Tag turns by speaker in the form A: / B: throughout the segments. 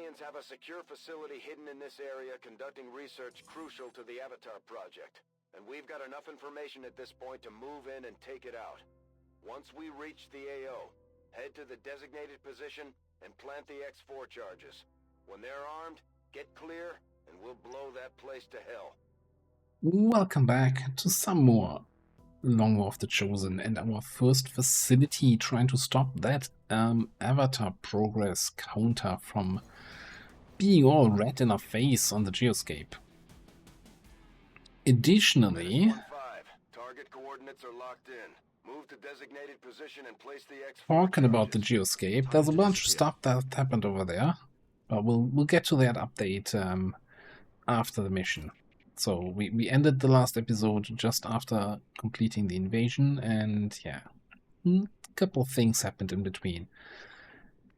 A: Aliens have a secure facility hidden in this area conducting research crucial to the Avatar project. And we've got enough information at this point to move in and take it out. Once we reach the AO, head to the designated position and plant the X4 charges. When they're armed, get clear and we'll blow that place to hell.
B: Welcome back to some more Long War of the Chosen and our first facility trying to stop that Avatar progress counter from being all red in our face on the geoscape. Additionally,
A: target coordinates are locked in. Move to designated position and place the X4
B: talking about the geoscape, there's a bunch of stuff that happened over there, but we'll get to that update after the mission. So we ended the last episode just after completing the invasion, and yeah, a couple of things happened in between.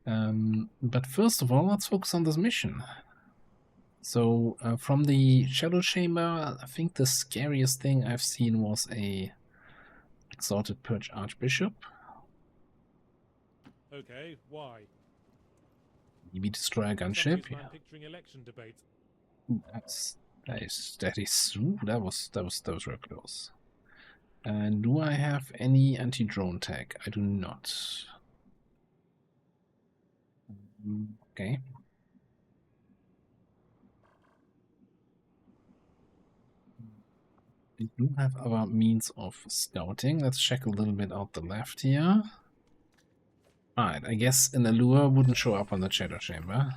B: But first of all, let's focus on this mission. So from the Shadow Chamber, I think the scariest thing I've seen was a Exalted Purge Archbishop.
C: Okay, why?
B: Maybe destroy a gunship. Yeah.
C: Picturing election debate.
B: That was real close. And do I have any anti-drone tag? I do not. Okay. We do have other means of scouting. Let's check a little bit out the left here. Alright, I guess an allure wouldn't show up on the Shadow Chamber.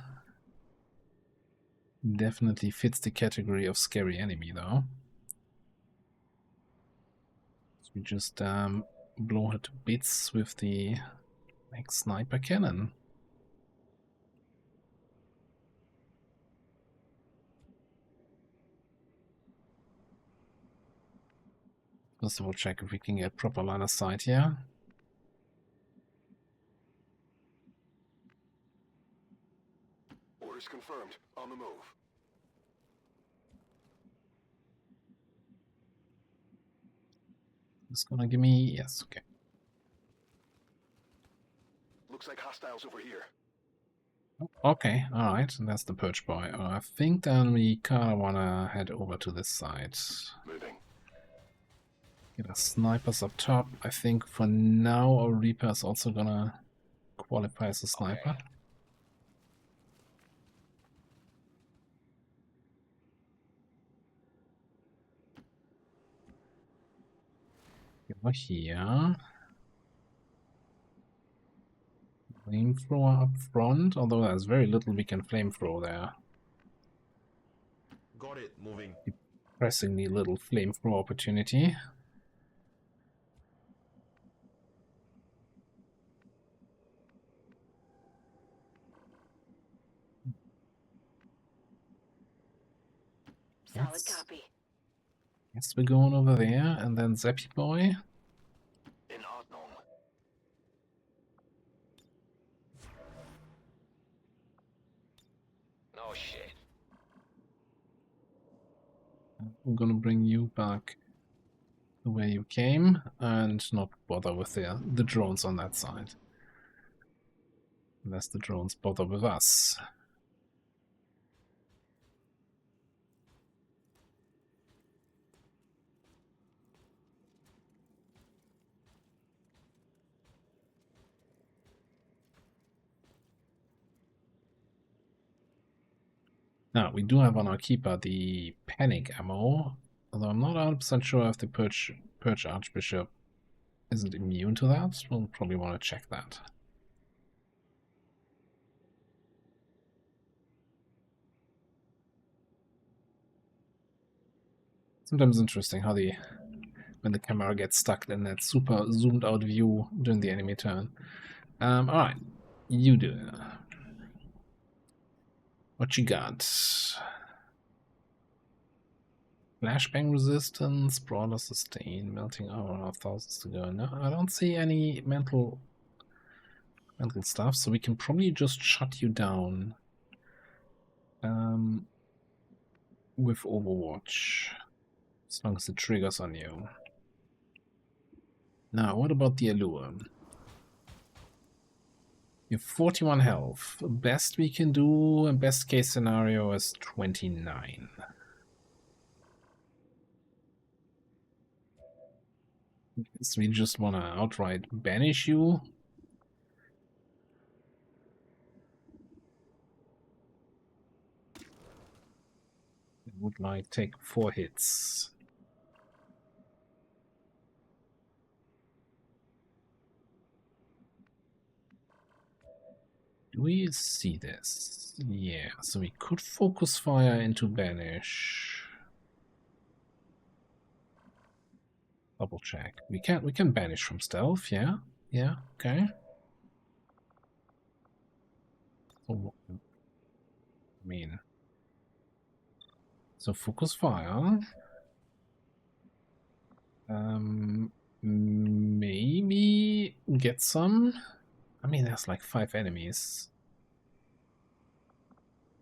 B: Definitely fits the category of scary enemy, though. So we just blow her to bits with the sniper cannon. First of all, check if we can get proper line of sight here.
A: Orders confirmed. On the move.
B: It's gonna give me... yes, okay.
A: Looks like hostiles over here.
B: Okay, alright, that's the Purge Boy. I think then we kinda wanna head over to this side.
A: Moving.
B: Get our snipers up top. I think for now our Reaper is also gonna qualify as a sniper.
A: Okay.
B: Over here. Flamethrower up front, although there's very little we can flamethrow there.
D: Got it, moving.
B: Depressingly little flamethrower opportunity.
E: Solid copy.
B: Yes, we're going over there, and then Zappy Boy.
A: In Ordnung. No shit.
B: I'm gonna bring you back the way you came, and not bother with the drones on that side. Unless the drones bother with us. Now, we do have on our keeper the panic ammo, although I'm not 100% sure if the Purge Archbishop isn't immune to that. We'll probably want to check that. Sometimes interesting how when the camera gets stuck in that super zoomed out view during the enemy turn. Alright, you do it. What you got? Flashbang resistance, brawler sustain, melting armor, thousands to go. No, I don't see any mental stuff, so we can probably just shut you down with Overwatch, as long as it triggers on you. Now, what about the allure? You have 41 health. Best we can do, and best case scenario is 29. So we just want to outright banish you. It would like take 4 hits. Do we see this? Yeah, so we could focus fire into banish. Double check. We can banish from stealth, yeah? Yeah, okay. So, I mean, so focus fire. Maybe get some. I mean, there's like 5 enemies.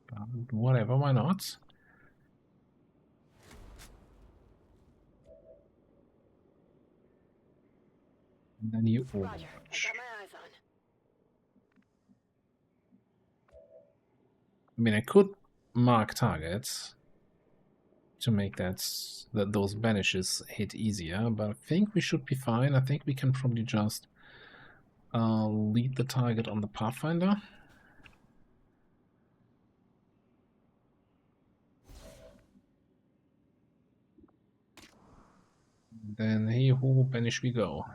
B: But whatever, why not? And then you
D: Roger, I got my eyes on.
B: I mean, I could mark targets to make those banishes hit easier, but I think we should be fine. I think we can probably just lead the target on the Pathfinder. Then hey ho, banish we go.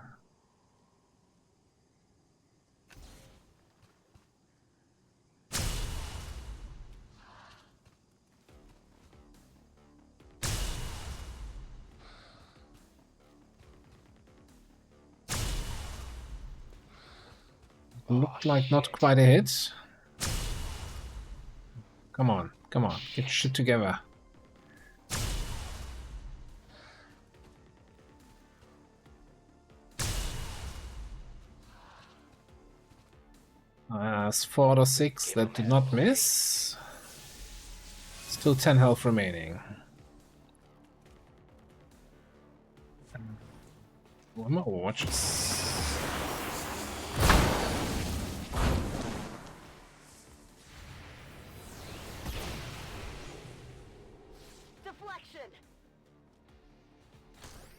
B: Looked like not quite a hit. Come on, get your shit together. As 4 out of 6, that did not miss. Still 10 health remaining. One more watches.
D: Deflection.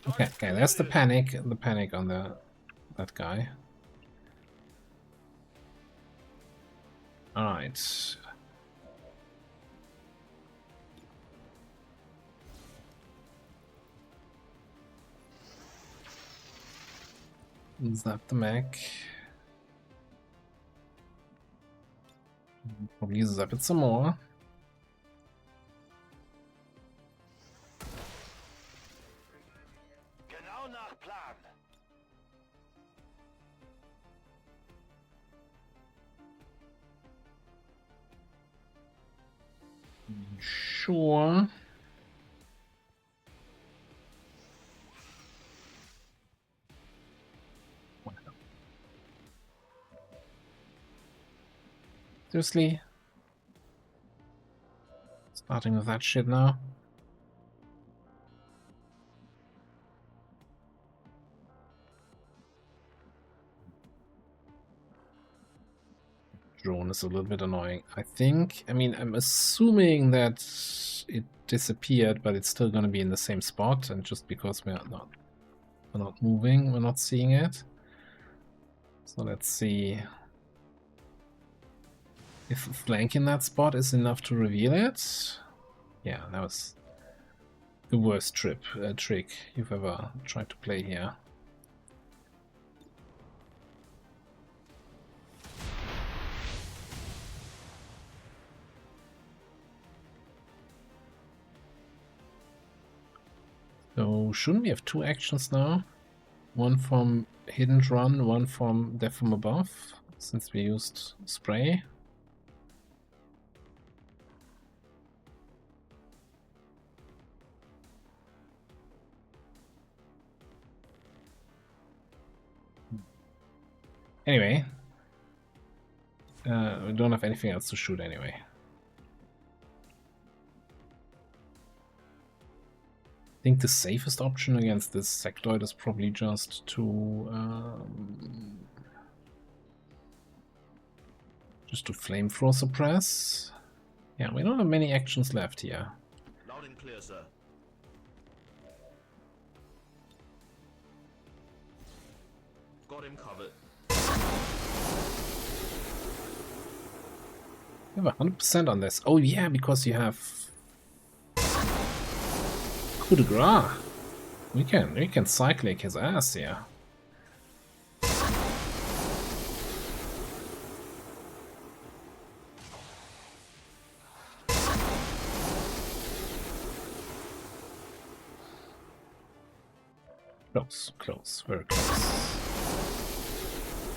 B: Okay, that's the panic on that guy. All right. Zap the mech. Probably zap it some more.
A: Genau nach Plan.
B: Sure. Seriously? Starting with that shit now? Drone is a little bit annoying. I think, I mean, I'm assuming that it disappeared, but it's still going to be in the same spot, and just because we're not moving, we're not seeing it. So let's see if flanking that spot is enough to reveal it. Yeah, that was the worst trick you've ever tried to play here. So shouldn't we have 2 actions now? One from hidden run, one from death from above, since we used spray. Anyway, we don't have anything else to shoot anyway. I think the safest option against this sectoid is probably just to Just to flamethrower suppress. Yeah, we don't have many actions left here.
E: Loud and clear, sir. Got him covered.
B: You have 100% on this. Oh yeah, because you have coup de grace. We can cyclic his ass here. Close, close, very close.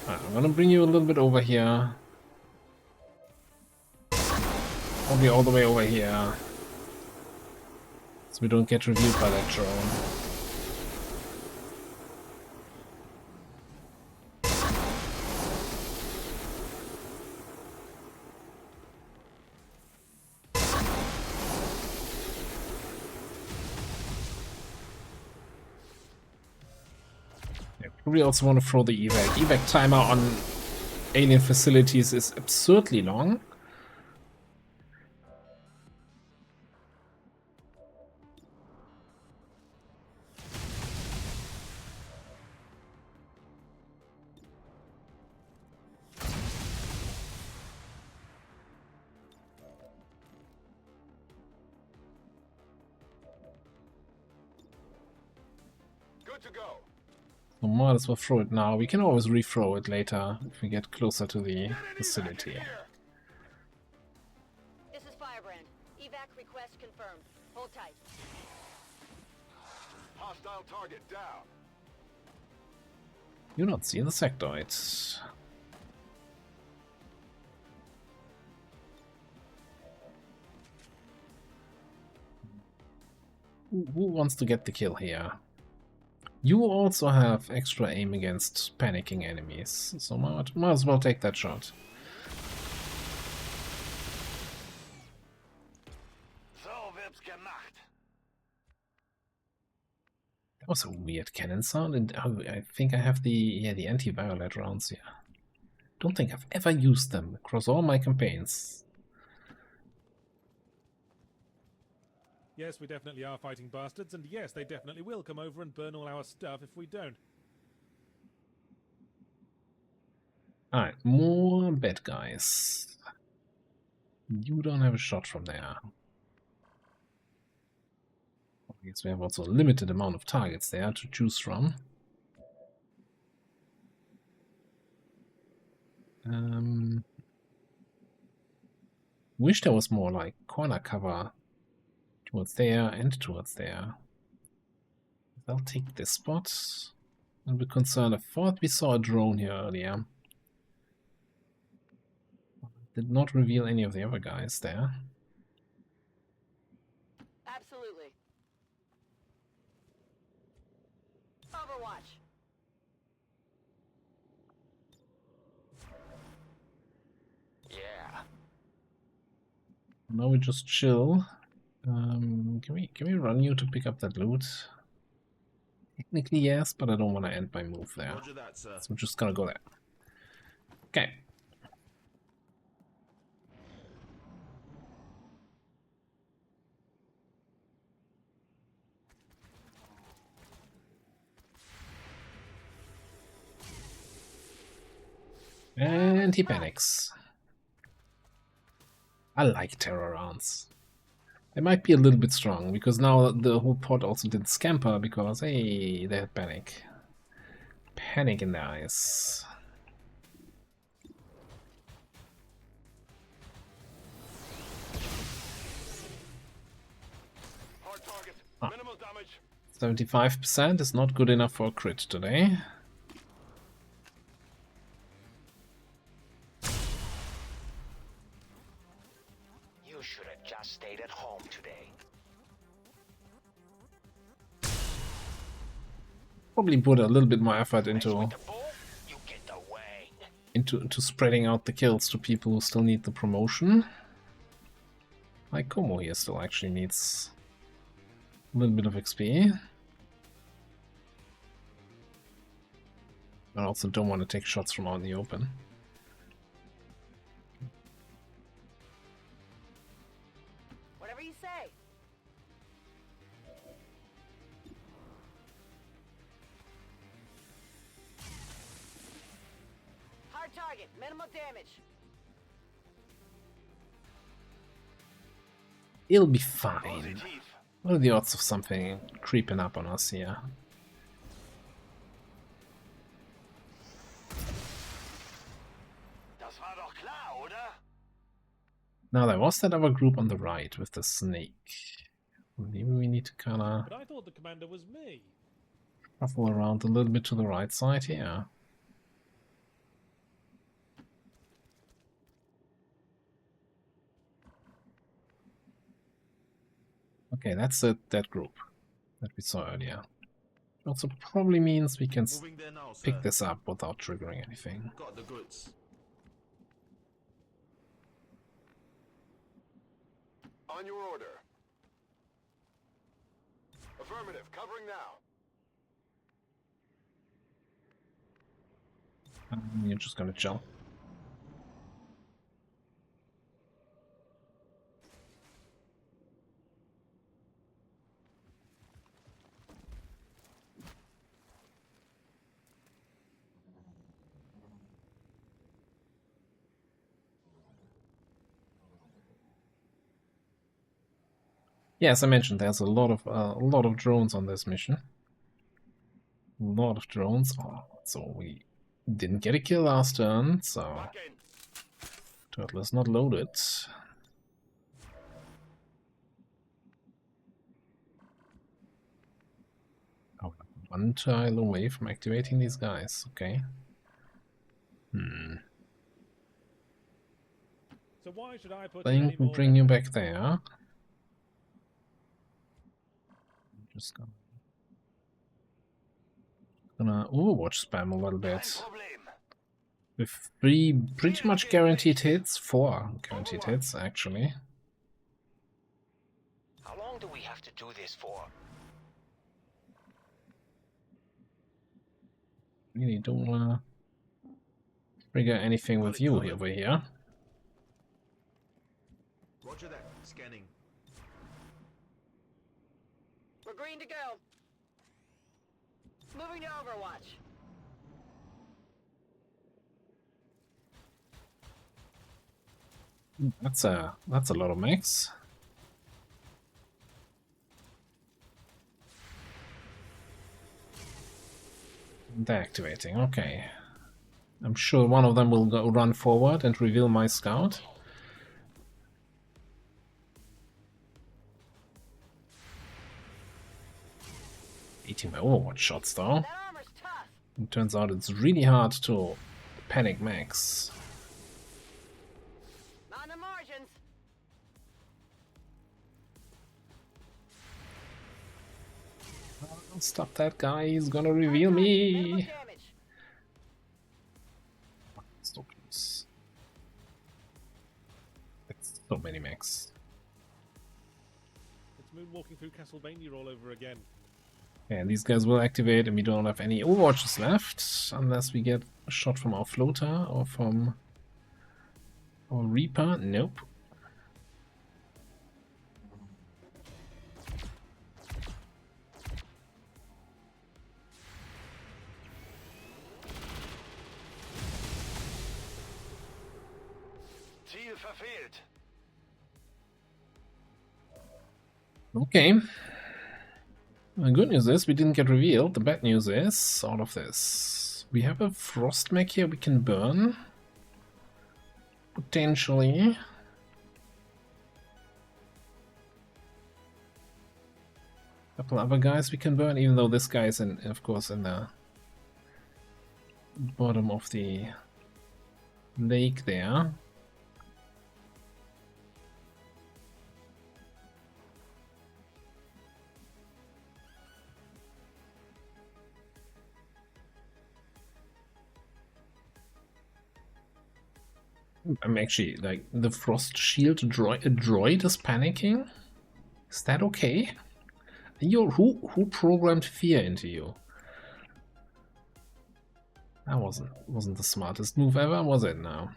B: Alright, I'm gonna bring you a little bit over here. Probably all the way over here. So we don't get reviewed by that drone. We also want to throw the evac. Evac timer on alien facilities is absurdly long.
A: Good to go.
B: So might as well throw it now. We can always re-throw it later if we get closer to the facility.
D: This is Firebrand. Evac request confirmed. Hold tight.
A: Hostile target down.
B: You not see the sectoid. Who wants to get the kill here? You also have extra aim against panicking enemies, so might as well take that shot. That was a weird cannon sound, and I think I have the anti-violet rounds here. Don't think I've ever used them across all my campaigns.
C: Yes, we definitely are fighting bastards, and yes, they definitely will come over and burn all our stuff if we don't.
B: Alright, more bad guys. You don't have a shot from there. I guess we have also a limited amount of targets there to choose from. Wish there was more like corner cover towards there and towards there. I'll take this spot. I'll be concerned. I thought we saw a drone here earlier. Did not reveal any of the other guys there.
D: Absolutely. Overwatch.
A: Yeah.
B: Now we just chill. Can we run you to pick up that loot? Technically yes, but I don't want to end my move there.
E: Roger that, sir.
B: So I'm just gonna go there. Okay. And he panics. I like terror rounds. They might be a little bit strong, because now the whole pod also did scamper, because, hey, they had panic. Panic in their eyes.
A: Hard target. Minimal damage.
B: 75% is not good enough for a crit today.
F: You should have just stayed at home today.
B: Probably put a little bit more effort
F: Mess
B: into
F: with the bull, you get the wang.
B: into spreading out the kills to people who still need the promotion. Like Como here still actually needs a little bit of XP. I also don't want to take shots from out in the open.
D: Whatever you say. Hard target, minimal damage.
B: It'll be fine. What are the odds of something creeping up on us here?
A: Das war doch klar, oder?
B: Now there was that other group on the right with the snake. Maybe we need to kinda
C: But I thought the commander was me.
B: shuffle around a little bit to the right side here. Okay, that's it, that group that we saw earlier. Also probably means we can
E: Moving there now, sir.
B: pick this up without triggering anything.
E: Got the goods.
A: On your order. Affirmative, covering now.
B: You're just gonna chill. Yeah, as I mentioned, there's a lot of drones on this mission. A lot of drones. Oh, so we didn't get a kill last turn, so
A: Lock in.
B: turtle is not loaded. Oh, one tile away from activating these guys. Okay.
C: So why should I put
B: I
C: in any
B: think we'll
C: more
B: bring you back there. Just gonna Overwatch spam a little
A: Kein
B: bit.
A: Problem.
B: With 3 pretty much guaranteed hits. 4 guaranteed hits, actually.
F: How long do we have to do this for?
B: Really don't wanna trigger anything with you over here.
E: Roger that. Scanning.
D: We're green to go. Moving to Overwatch.
B: That's a lot of mechs. Deactivating, okay. I'm sure one of them will go run forward and reveal my scout. Eating my Overwatch shots though.
D: That armor's tough.
B: It turns out it's really hard to panic mechs.
D: On the margins.
B: Stop that guy, he's gonna reveal
D: Minimal
B: me!
D: damage.
B: So close. That's so many mechs.
C: It's moonwalking through Castlevania all over again.
B: And these guys will activate and we don't have any Overwatches left unless we get a shot from our floater or from our Reaper. Nope.
A: Ziel verfehlt.
B: Okay. The good news is we didn't get revealed. The bad news is all of this. We have a frost mech here we can burn. Potentially. A couple other guys we can burn, even though this guy is in, of course, in the bottom of the lake there. I'm actually, like, the frost shield droid is panicking? Is that okay? Who programmed fear into you? That wasn't the smartest move ever, was it now?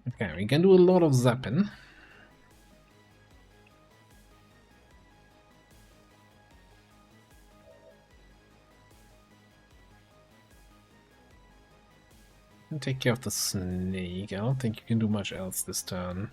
B: Okay, we can do a lot of zapping. And take care of the snake. I don't think you can do much else this turn.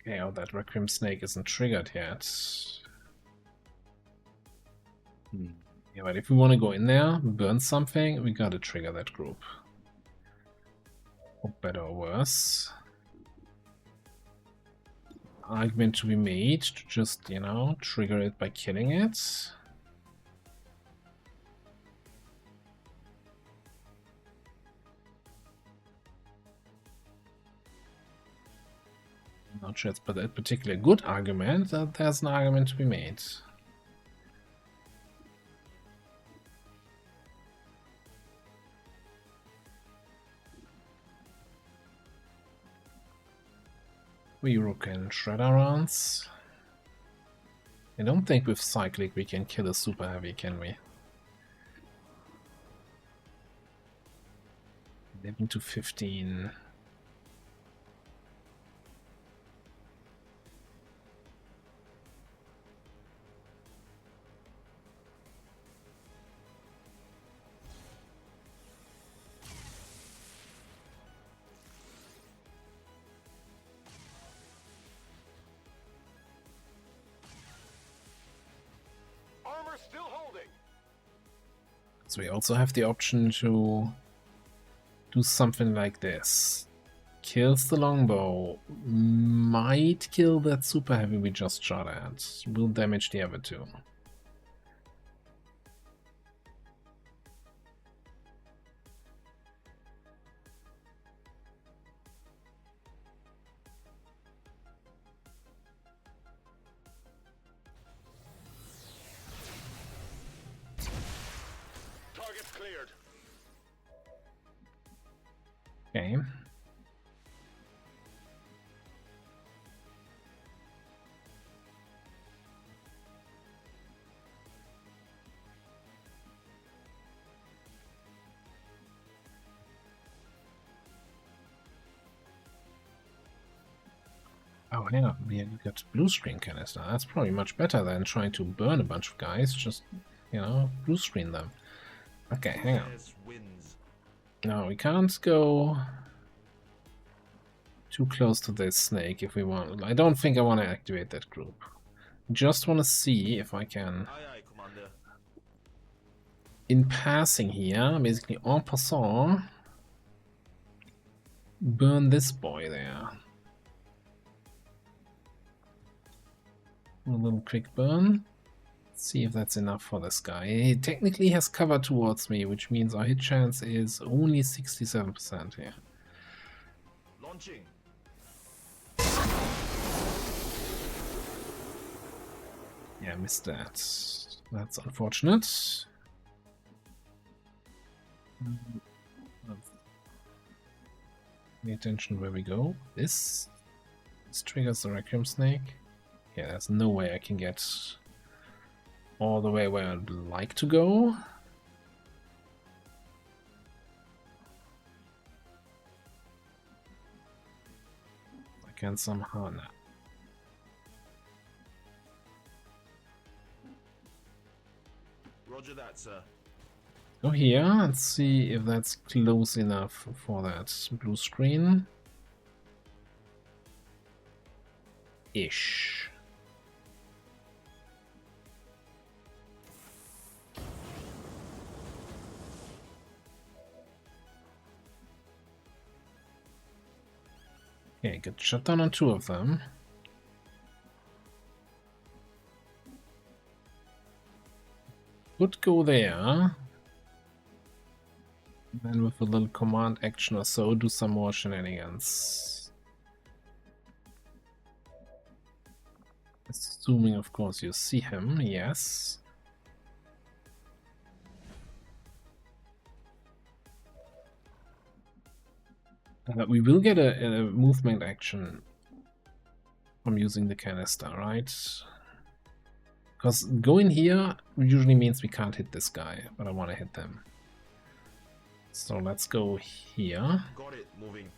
B: Okay, oh, that Requiem Snake isn't triggered yet. Yeah, but if we want to go in there, burn something, we gotta trigger that group. Or better or worse. Argument to be made to just, you know, trigger it by killing it. Not sure it's a particularly good argument, that there's an argument to be made. We can Shredder rounds. I don't think with Cyclic we can kill a Super Heavy, can we? 11 to 15.
A: Still holding.
B: So we also have the option to do something like this. Kills the longbow. Might kill that super heavy we just shot at. Will damage the other two.
A: Cleared.
B: Okay. Oh, hang on. We got blue screen canister. That's probably much better than trying to burn a bunch of guys. Just, you know, blue screen them. Okay, hang on. No, we can't go too close to this snake if we want. I don't think I want to activate that group. Just want to see if I can, in passing here, basically en passant, burn this boy there. A little quick burn. See if that's enough for this guy. He technically has cover towards me, which means our hit chance is only 67% here.
E: Launching.
B: Yeah, missed that. That's unfortunate. Pay attention where we go. This triggers the Requiem Snake. Yeah, there's no way I can get all the way where I'd like to go. I can somehow now.
E: Roger that, sir.
B: Go here and see if that's close enough for that blue screen. Ish. Okay, good shutdown on two of them. Could go there. Then with a little command action or so, do some more shenanigans. Assuming, of course, you see him, yes. We will get a movement action from using the canister, right? Because going here usually means we can't hit this guy, but I want to hit them. So let's go here.
E: Got it. Moving.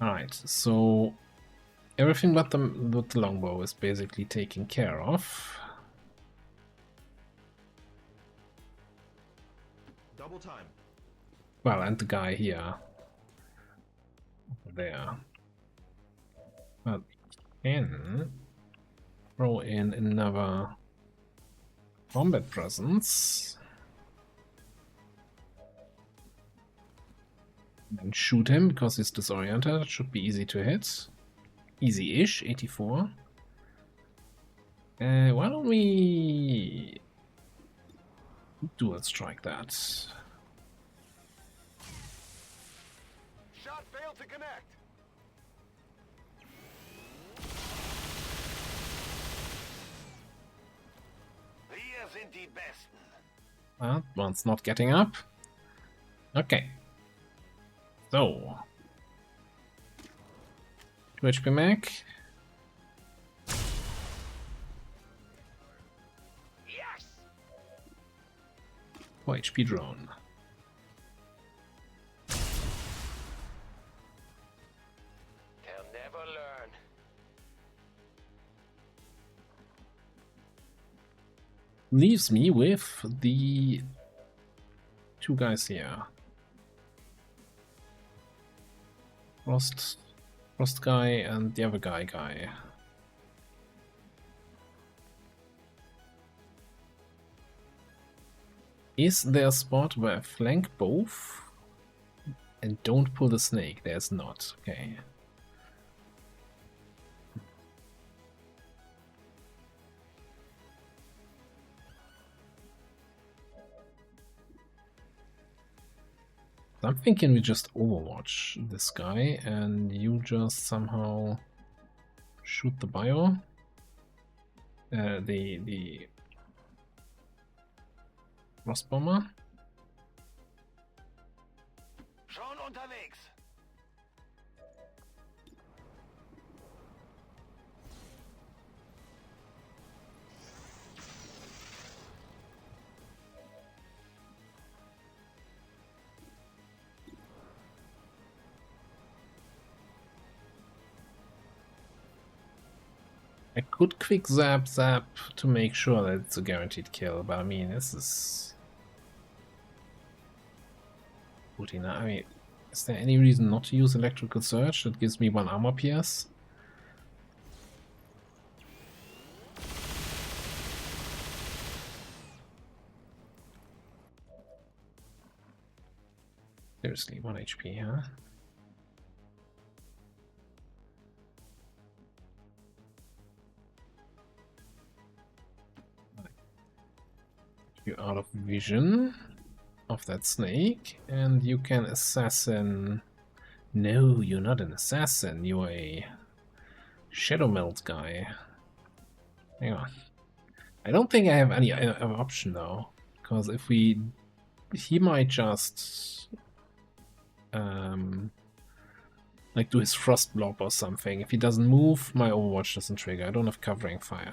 B: Alright, so everything but the longbow is basically taken care of.
E: Double time.
B: Well, and the guy here. Over there. But we can throw in another combat presence. And shoot him because he's disoriented. It should be easy to hit. Easy-ish, 84. Why don't we dual strike that?
A: Shot failed to connect. Wir sind die Besten.
B: Well, one's not getting up. Okay. So. 2 HP mech.
F: Yes!
B: 4 HP drone.
F: They'll never learn.
B: Leaves me with the 2 guys here. Frost guy and the other guy. Is there a spot where I flank both and don't pull the snake? There's not. Okay. I'm thinking we just overwatch this guy and you just somehow shoot the bio. The Frost Bomber.
A: Schon unterwegs.
B: I could quick zap to make sure that it's a guaranteed kill, but I mean, this is... I mean, is there any reason not to use Electrical Surge? That gives me 1 armor pierce. Seriously, 1 HP, huh? You're out of vision of that snake, and you can assassin. No, you're not an assassin, you're a shadow melt guy. Hang on. I don't think I have any other option though, because if we... he might just like do his frost blob or something. If he doesn't move, my Overwatch doesn't trigger. I don't have covering fire.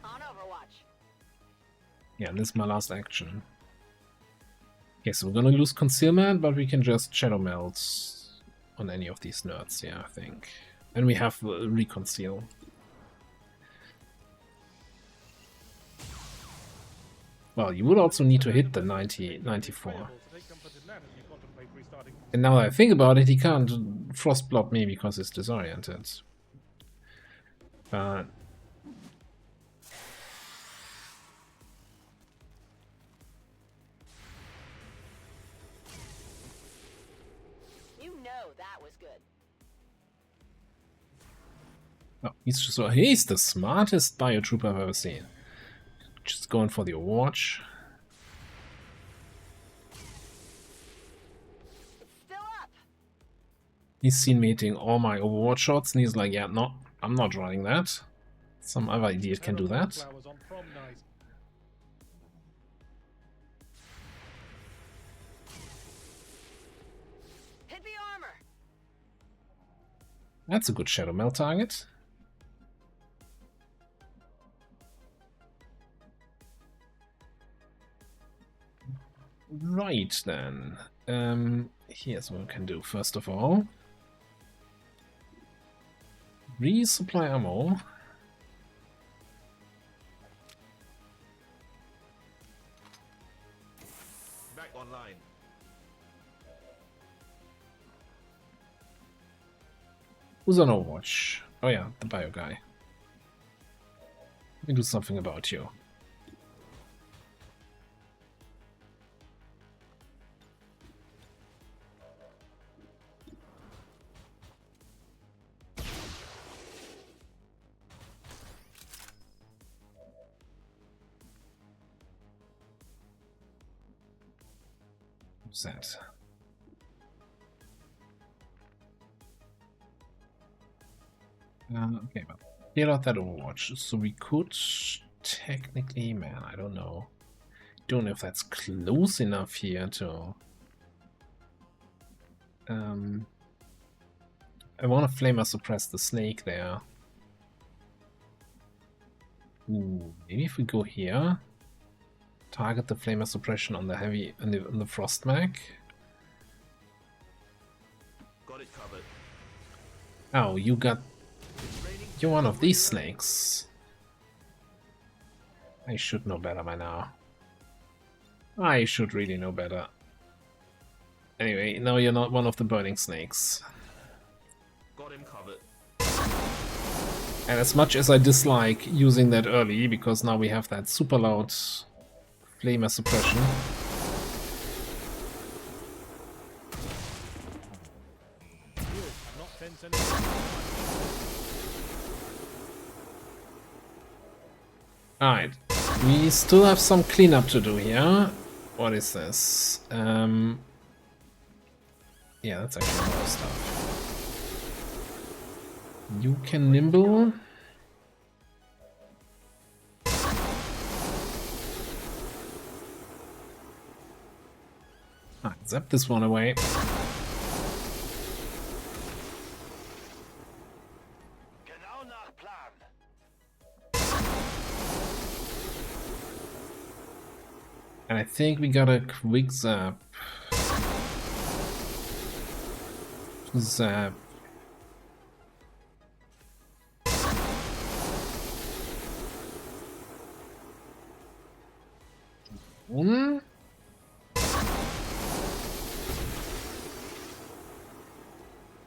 D: On Overwatch.
B: Yeah, this is my last action. Okay, so we're gonna lose concealment, but we can just shadow melt on any of these nerds, yeah, I think. And we have reconceal. Well, you would also need to hit the 94. And now that I think about it, he can't frost block me because he's disoriented. But
D: You know that was good.
B: Oh, he's the smartest biotrooper I've ever seen. Just going for the Overwatch.
D: It's still up.
B: He's seen me hitting all my Overwatch shots, and he's like, yeah, no, I'm not running that. Some other idiot can do that.
C: Flowers on prom night.
D: Hit the armor.
B: That's a good Shadow Melt target. Right then. Here's what we can do. First of all, resupply ammo.
E: Back online.
B: Who's on Overwatch? Oh yeah, the bio guy. Let me do something about you. What's that? Okay, but clear out that Overwatch. So we could technically, man, I don't know. Don't know if that's close enough here to. I want to flamer suppress the snake there. Ooh, maybe if we go here, target the flamer suppression on the heavy on the frost mag.
E: Got it covered.
B: Oh, you're one of these snakes. I should know better by now. I should really know better. Anyway, no, you're not one of the burning snakes.
E: Got him covered.
B: And as much as I dislike using that early, because now we have that super loud flamer suppression.
C: I'm not tense anymore.
B: Alright, we still have some cleanup to do here. What is this? Yeah, that's actually a lot of stuff. You can nimble. Alright, zap this one away.
A: Genau nach Plan.
B: And I think we got a quick zap. Zap. Hmm?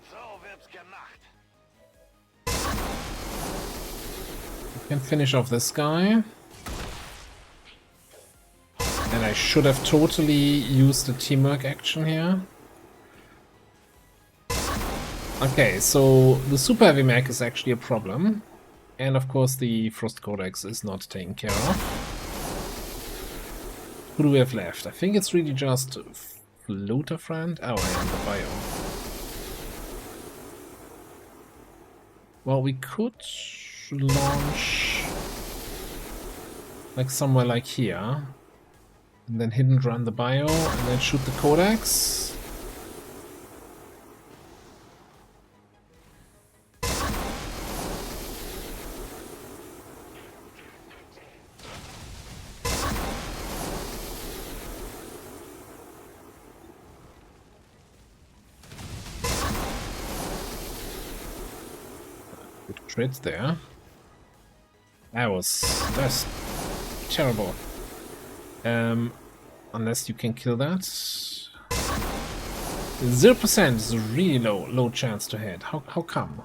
A: So wird's gemacht.
B: We can finish off this guy. And I should have totally used the teamwork action here. Okay, so the super heavy mech is actually a problem. And of course the Frost Codex is not taken care of. Who do we have left? I think it's really just Floater Friend. Oh, and the bio. Well, we could launch like somewhere like here. And then hidden run the bio, and then shoot the Codex. Good crit there. That's terrible. Unless you can kill that. 0% is a really low chance to hit. How come?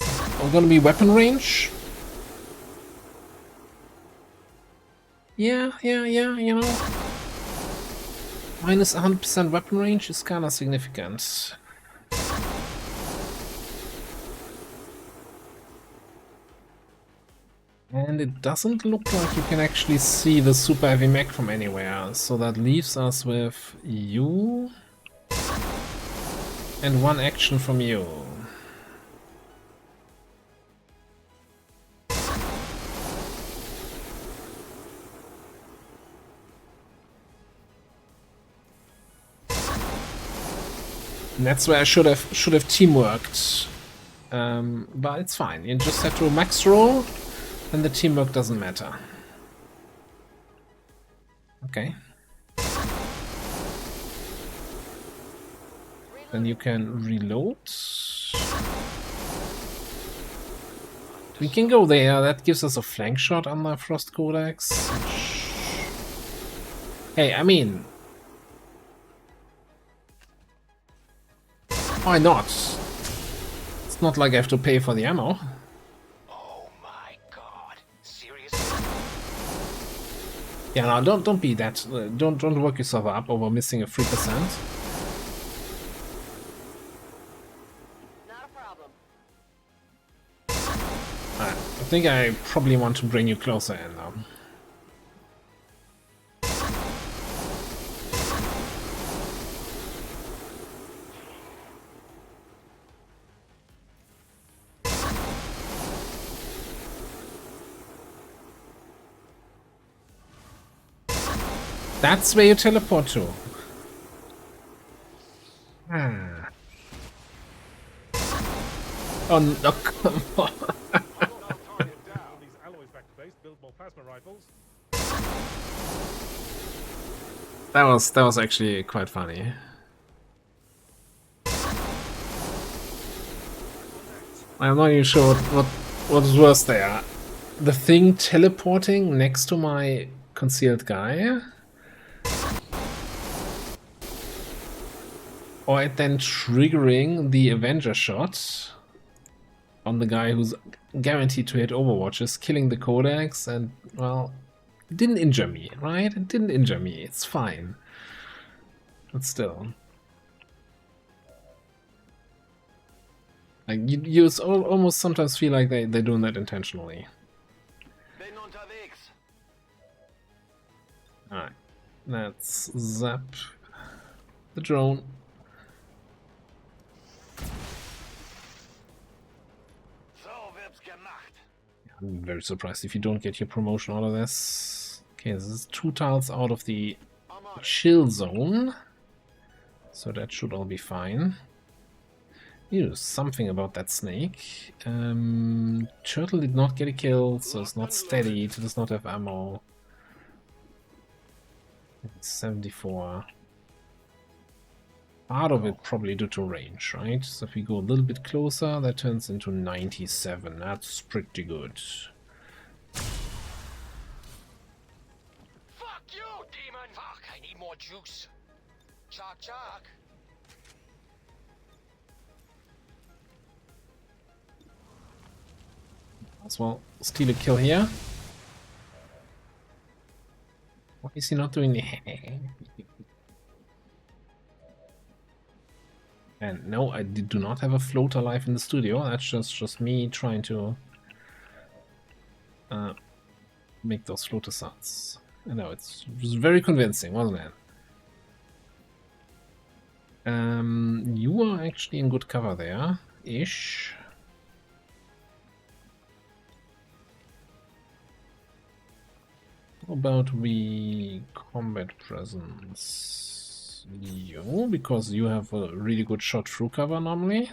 B: Are we gonna be weapon range? Yeah, you know. Minus 100% weapon range is kinda significant. And it doesn't look like you can actually see the super heavy mech from anywhere, so that leaves us with you and one action from you. And that's where I should have teamworked, but it's fine. You just have to max roll, and the teamwork doesn't matter. Okay. Then you can reload. We can go there. That gives us a flank shot on the Frost Codex. Hey, I mean, why not? It's not like I have to pay for the ammo.
F: Oh my god. Seriously?
B: Yeah, no, don't be that. Don't work yourself up over missing a 3%.
D: Not a problem.
B: I think I probably want to bring you closer in now. That's where you teleport to. Ah. Oh no, come on.
C: These alloys back to base, build more plasma rifles.
B: That was actually quite funny. I'm not even sure what was worse there. The thing teleporting next to my concealed guy, or it then triggering the Avenger shot on the guy who's guaranteed to hit Overwatches, killing the Codex, and, well, it didn't injure me, right? It didn't injure me, it's fine. But still. Like, you almost sometimes feel like they're doing that intentionally. Alright, let's zap the drone. I'm very surprised if you don't get your promotion out of this. Okay, this is 2 tiles out of the chill zone, so that should all be fine. Ew, something about that snake. Turtle did not get a kill, so it's not steady, it does not have ammo. It's 74. Part of it probably due to range, right? So if we go a little bit closer, that turns into 97. That's pretty good.
F: Fuck you, demon! Fuck, I need more juice. Chalk, chalk.
B: As well, steal a kill here. Why is he not doing the And no, I do not have a floater life in the studio. That's just me trying to make those floater sounds. I know, it was very convincing, wasn't it? You are actually in good cover there, ish. How about we combat presence you, because you have a really good shot through cover normally.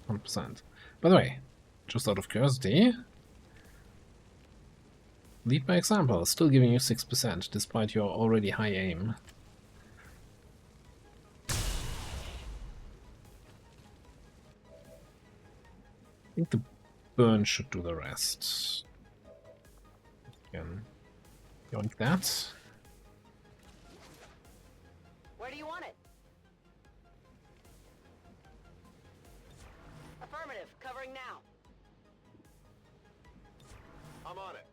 B: 100%. By the way, just out of curiosity, lead by example, still giving you 6% despite your already high aim. I think the burn should do the rest. Can yoink that.
D: Where do you want it? Affirmative. Covering now.
A: I'm on it.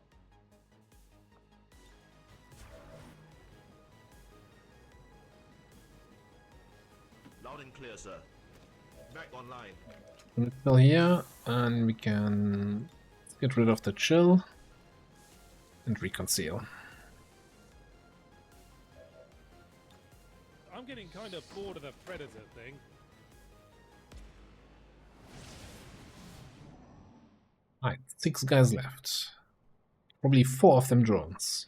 E: Loud and clear, sir. Back online.
B: Still here, and we can get rid of the chill and reconcile.
C: I'm getting kind of bored of the Predator thing.
B: Alright, 6 guys left. Probably 4 of them drones.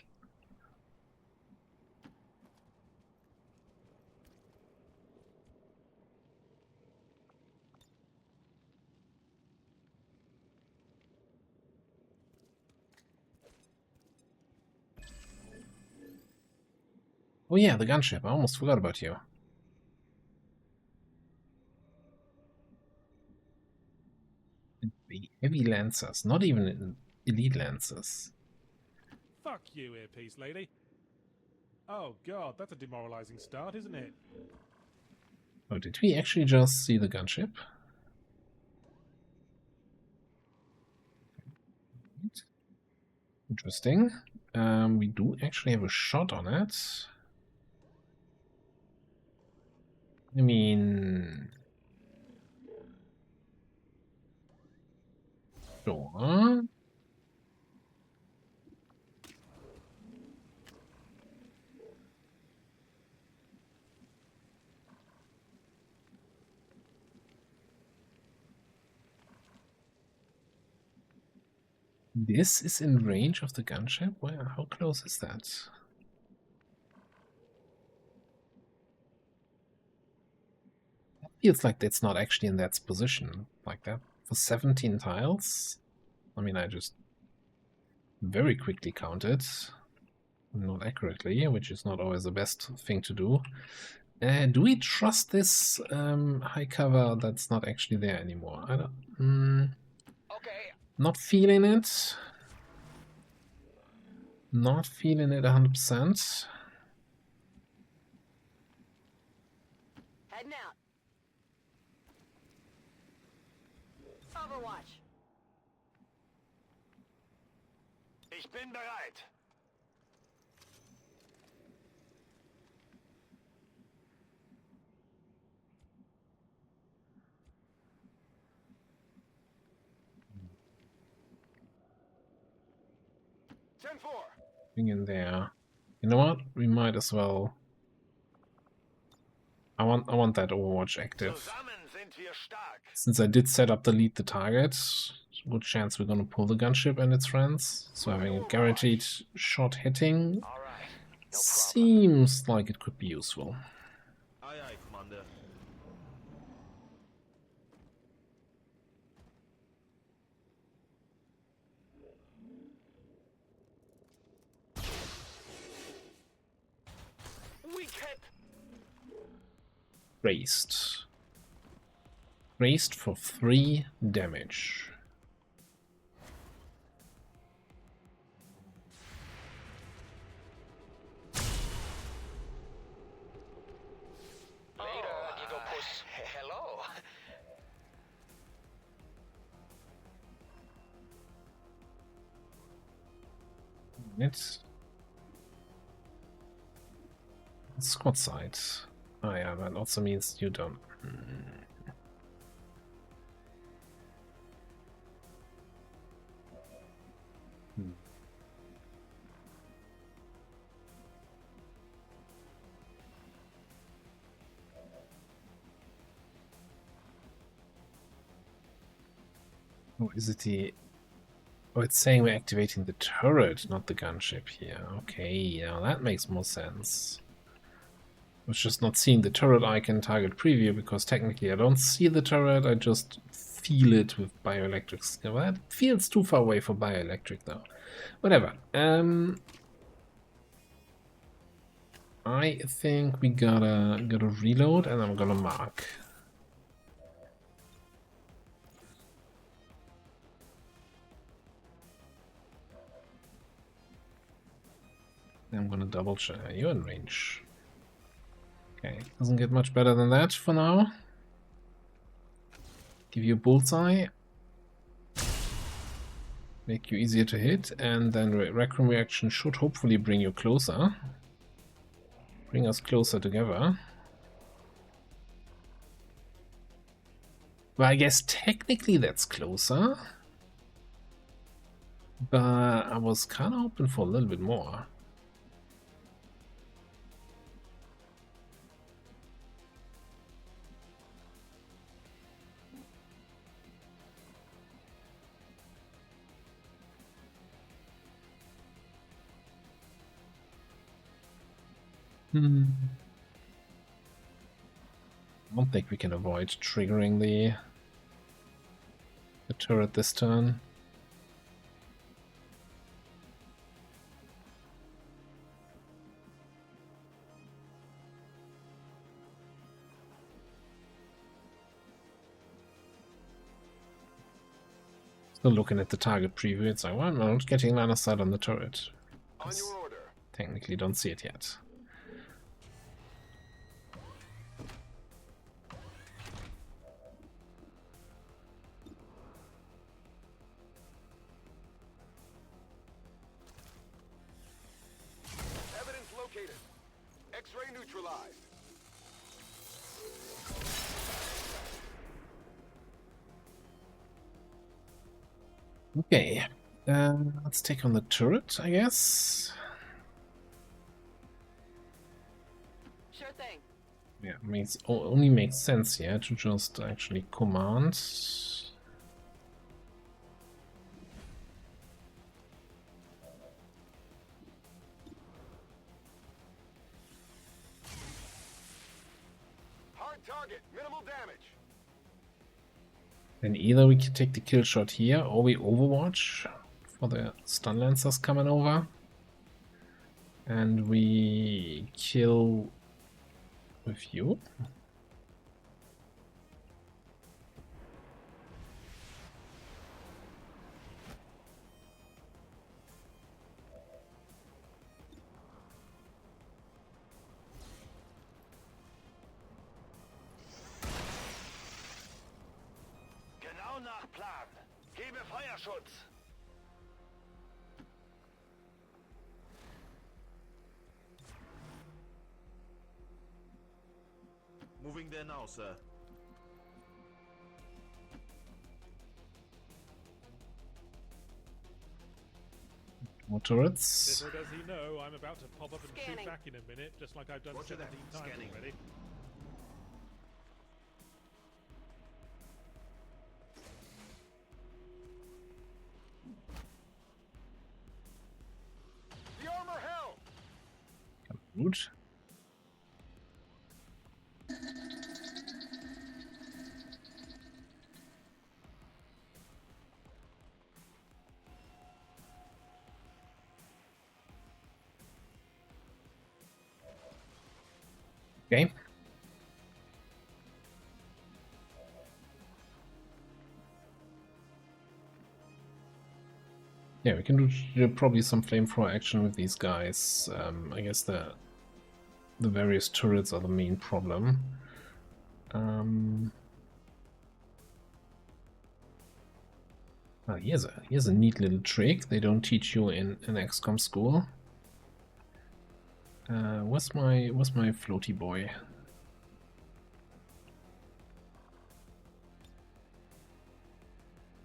B: Oh yeah, the gunship. I almost forgot about you. The heavy lancers, not even elite lancers.
C: Fuck you, earpiece lady. Oh god, that's a demoralizing start, isn't it?
B: Oh, did we actually just see the gunship? Interesting. We do actually have a shot on it. I mean... Sure. This is in range of the gunship? Where? How close is that? Feels like it's not actually in that position like that. For 17 tiles? I mean, I just very quickly counted. Not accurately, which is not always the best thing to do. Do we trust this high cover that's not actually there anymore? I don't...
F: Okay.
B: Not feeling it. Not feeling it 100%.
D: Heading out. Overwatch.
A: Ich bin bereit.
B: Thing in there. You know what? We might as well. I want that Overwatch active.
A: Zusammen sind wir stark.
B: Since I did set up delete the target, good chance we're gonna pull the gunship and its friends. So having a guaranteed shot hitting
F: All right. No problem.
B: seems like it could be useful.
E: Aye, aye, Commander.
A: Weak hit.
B: Raised. Raised for 3 damage.
F: Later, Diego Puss. Hello.
B: It's squad side. Oh yeah, that also means you don't. Oh, is it the... Oh, it's saying we're activating the turret, not the gunship here. Okay, yeah, that makes more sense. I was just not seeing the turret icon target preview because technically I don't see the turret, I just feel it with bioelectric. Well, that feels too far away for bioelectric though. Whatever. I think we gotta reload and I'm gonna mark. I'm gonna double check. You're in range. Okay, doesn't get much better than that for now. Give you a bullseye. Make you easier to hit, and then Rec Room reaction should hopefully bring you closer. Bring us closer together. Well, I guess technically that's closer. But I was kind of hoping for a little bit more. I don't think we can avoid triggering the turret this turn. Still looking at the target preview, it's like, well, I'm not getting line of sight on the turret.
A: On your order.
B: Technically don't see it yet.
A: Evidence located. X-ray neutralized.
B: Okay, let's take on the turret, I guess.
D: Sure thing.
B: Yeah, only makes sense here to just actually command.
A: Hard target. Minimal damage.
B: Then either we can take the kill shot here, or we overwatch for the stun lancers coming over. And we kill with you.
F: Genau nach Plan. Gebe Feuerschutz.
E: Moving there now, sir.
B: More turrets.
C: Little does he know, I'm about to pop up and
D: Scanning.
C: shoot back in a minute, just like I've done
E: Roger
C: 17
E: that.
C: times
E: Scanning.
C: already.
A: The armor held.
B: Gut. Okay. Yeah, we can do probably some flamethrower action with these guys. I guess the various turrets are the main problem. Here's a neat little trick they don't teach you in XCOM school. Where's my floaty boy?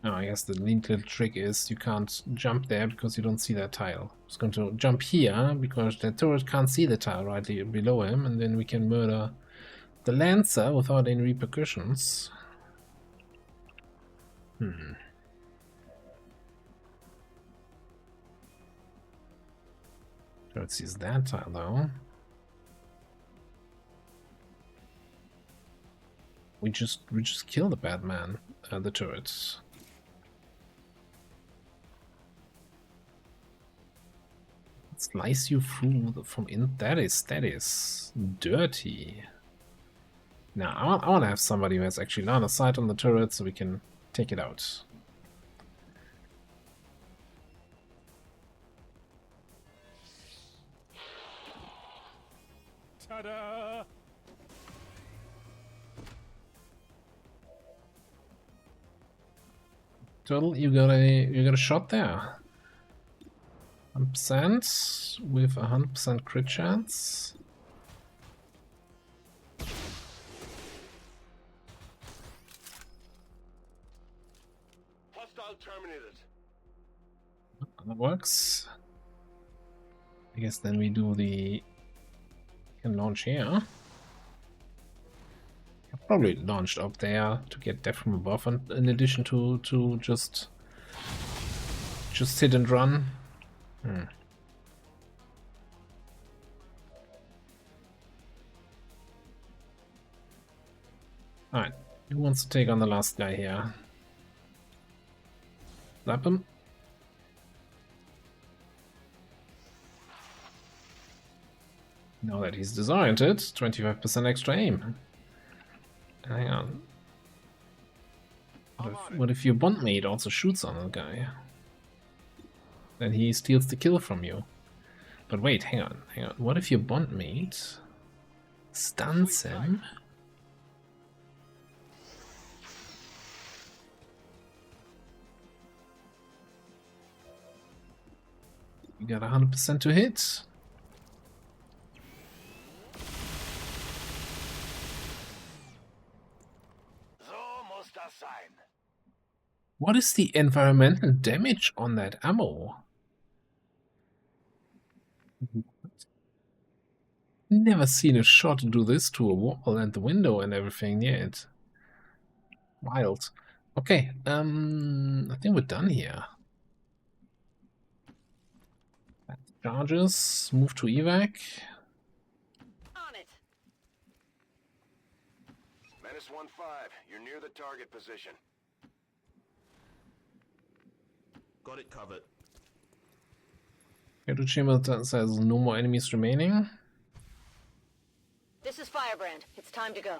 B: Oh, I guess the neat little trick is you can't jump there because you don't see that tile. It's going to jump here because the turret can't see the tile right below him, and then we can murder the Lancer without any repercussions. Turret sees that tile though. We just kill the bad man, the turrets. Slice you through from in. That is dirty. Now I want to have somebody who has actually line of sight on the turret so we can take it out.
C: Ta-da!
B: Turtle, you got a shot there. 100% with 100% crit chance.
F: Hostile terminated.
B: That works. I guess then we do the... can launch here. Probably launched up there to get death from above, and in addition to just hit and run. Alright, who wants to take on the last guy here? Slap him. Now that he's disoriented, 25% extra aim. Hang on. What if your bondmate also shoots on the guy? Then he steals the kill from you. But wait, hang on. What if your bondmate stuns him? You got 100% to hit.
A: So muss das sein.
B: What is the environmental damage on that ammo? Never seen a shot do this to a wall and the window and everything yet. Wild. Okay, I think we're done here. Charges, move to evac.
D: On it.
A: Menace 1-5, you're near the target position.
E: Got it covered.
B: Cargo chamber says no more enemies remaining.
D: This is Firebrand. It's time to go.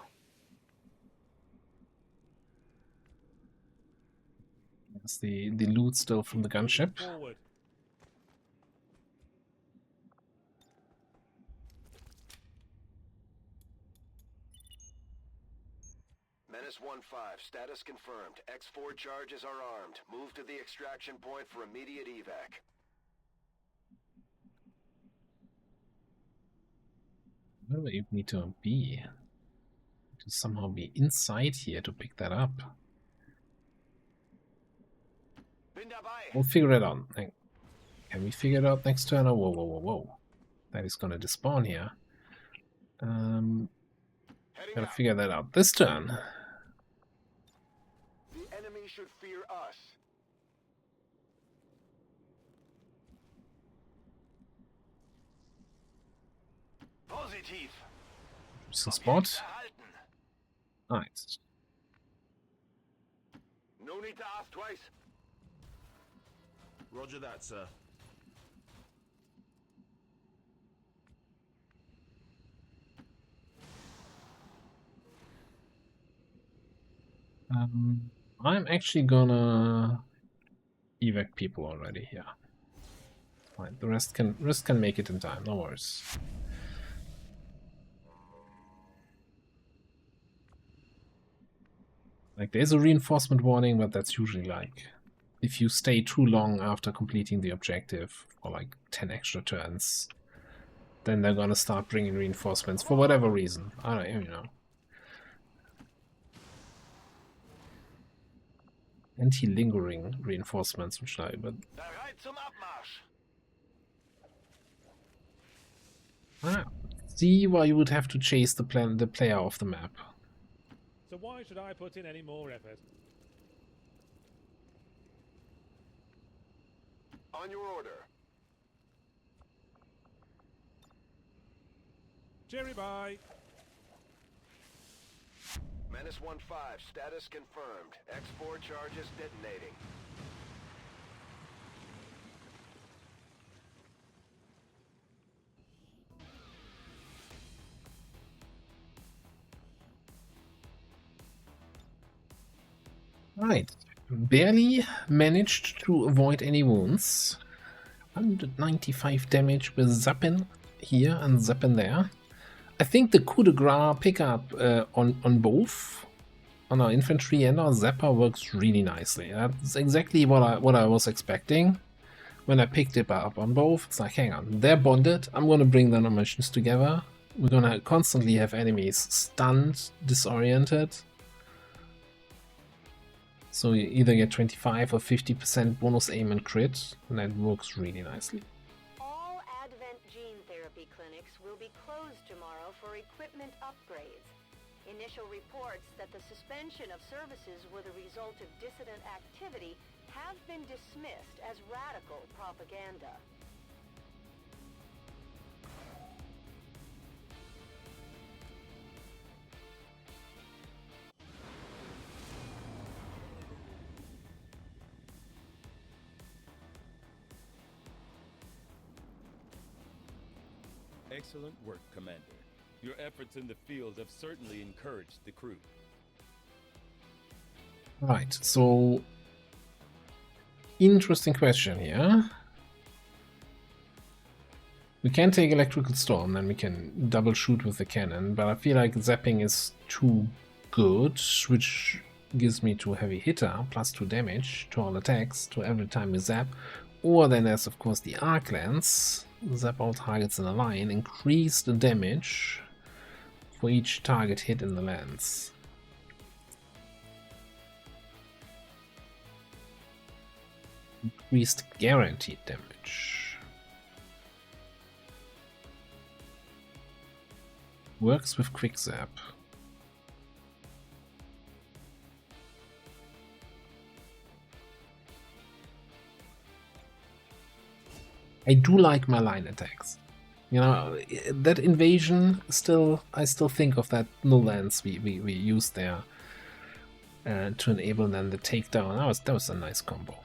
B: That's the loot still from the gunship.
C: Forward.
A: Menace 1-5, status confirmed. X4 charges are armed. Move to the extraction point for immediate evac.
B: Where do we need to be? To somehow be inside here to pick that up.
A: Bin dabei.
B: We'll figure it out. Can we figure it out next turn? Oh, whoa. That is gonna despawn here.
A: Heading
B: Gotta
A: out.
B: figure that out this turn.
A: The enemy should fear us. Positiv.
B: Just a spot.
A: Erhalten.
B: Nice.
A: No need to ask twice.
E: Roger that, sir.
B: I'm actually gonna evac people already here. Fine, the rest can make it in time, no worries. Like, there's a reinforcement warning, but that's usually like if you stay too long after completing the objective for like 10 extra turns, then they're gonna start bringing reinforcements for whatever reason. I don't know. Anti-lingering reinforcements, which I but
A: Bereit zum Abmarsch.
B: see why you would have to chase the player off the map.
C: So why should I put in any more effort?
A: On your order.
C: Cherry bye.
A: Menace 1-5, status confirmed. X4 charges detonating.
B: Right, barely managed to avoid any wounds. 195 damage with Zappin here and Zappin there. I think the coup de grace pickup on both, on our infantry and our Zapper, works really nicely. That's exactly what I was expecting when I picked it up on both. It's like, hang on, they're bonded. I'm gonna bring their missions together. We're gonna constantly have enemies stunned, disoriented. So you either get 25 or 50% bonus aim and crit, and that works really nicely.
D: All Advent gene therapy clinics will be closed tomorrow for equipment upgrades. Initial reports that the suspension of services were the result of dissident activity have been dismissed as radical propaganda.
G: Excellent work, Commander. Your efforts in the field have certainly encouraged the crew.
B: Right, so interesting question here. We can take Electrical Storm, then we can double shoot with the cannon, but I feel like zapping is too good, which gives me 2 heavy hitter, plus 2 damage to all attacks, to every time we zap. Or then there's of course the Arc Lance. Zap all targets in a line, increase the damage for each target hit in the lance. Increased guaranteed damage. Works with quick zap. I do like my line attacks. You know, that invasion, I still think of that null lance we used there to enable then the takedown. That was a nice combo.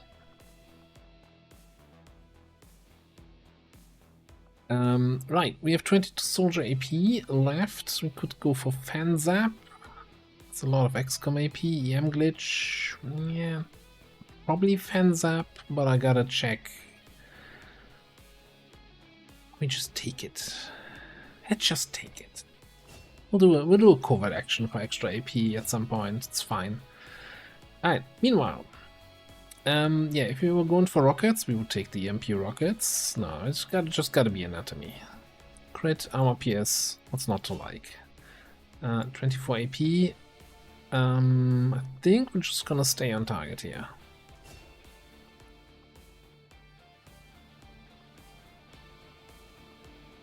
B: Right, we have 22 soldier AP left. We could go for fan zap. It's a lot of XCOM AP, EM glitch. Yeah, probably fan zap, but I gotta check. We just take it. Let's just take it. We'll do a covert action for extra AP at some point. It's fine. Alright. Meanwhile, yeah, if we were going for rockets, we would take the EMP rockets. No, it's just gotta be anatomy. Crit, armor PS. What's not to like? 24 AP. I think we're just gonna stay on target here.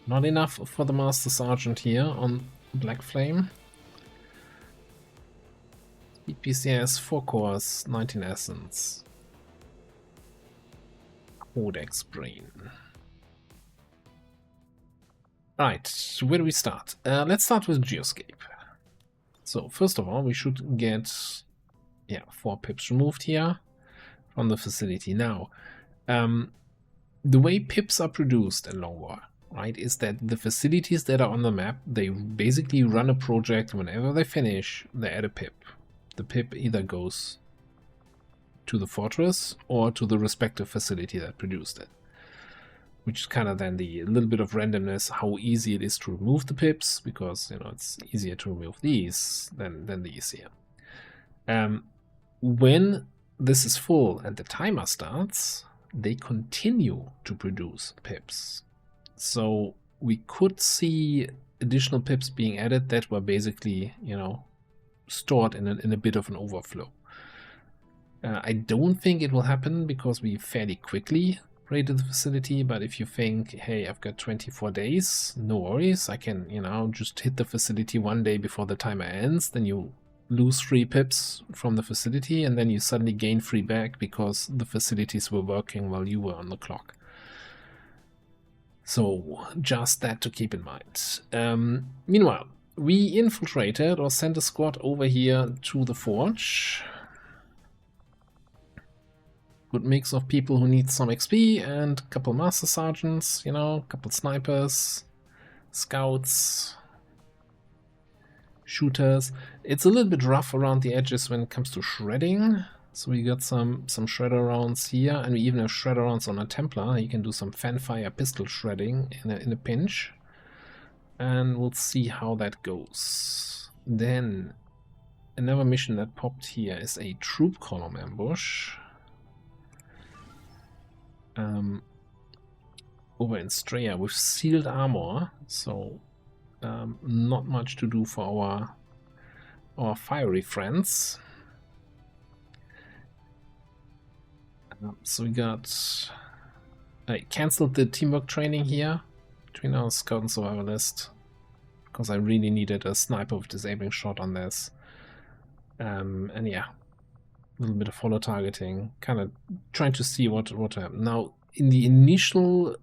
B: Not enough for the Master Sergeant here on Black Flame. Speed PCS, 4 cores, 19 essence. Codex Brain. Right, where do we start? Let's start with Geoscape. So first of all, we should get 4 pips removed here from the facility. Now, the way pips are produced in Long War, right, is that the facilities that are on the map, they basically run a project. Whenever they finish, they add a pip. The pip either goes to the fortress or to the respective facility that produced it, which is kind of then the little bit of randomness, how easy it is to remove the pips, because you know it's easier to remove these than these here. When this is full and the timer starts, they continue to produce pips. So we could see additional pips being added that were basically, you know, stored in a bit of an overflow. I don't think it will happen because we fairly quickly raided the facility, but if you think, hey, I've got 24 days, no worries, I can, you know, just hit the facility one day before the timer ends, then you lose 3 pips from the facility, and then you suddenly gain 3 back because the facilities were working while you were on the clock. So just that to keep in mind. Meanwhile, we infiltrated or sent a squad over here to the forge. Good mix of people who need some XP and a couple master sergeants, you know, a couple snipers, scouts, shooters. It's a little bit rough around the edges when it comes to shredding. So we got some shredder rounds here, and we even have shredder rounds on a Templar. You can do some fanfire pistol shredding in a pinch. And we'll see how that goes. Then another mission that popped here is a troop column ambush. Over in Straya with sealed armor, so not much to do for our fiery friends. So we got... I cancelled the teamwork training here between our scout and survivalist because I really needed a sniper with disabling shot on this. And yeah, a little bit of follow targeting, kind of trying to see what happened. Now, in the initial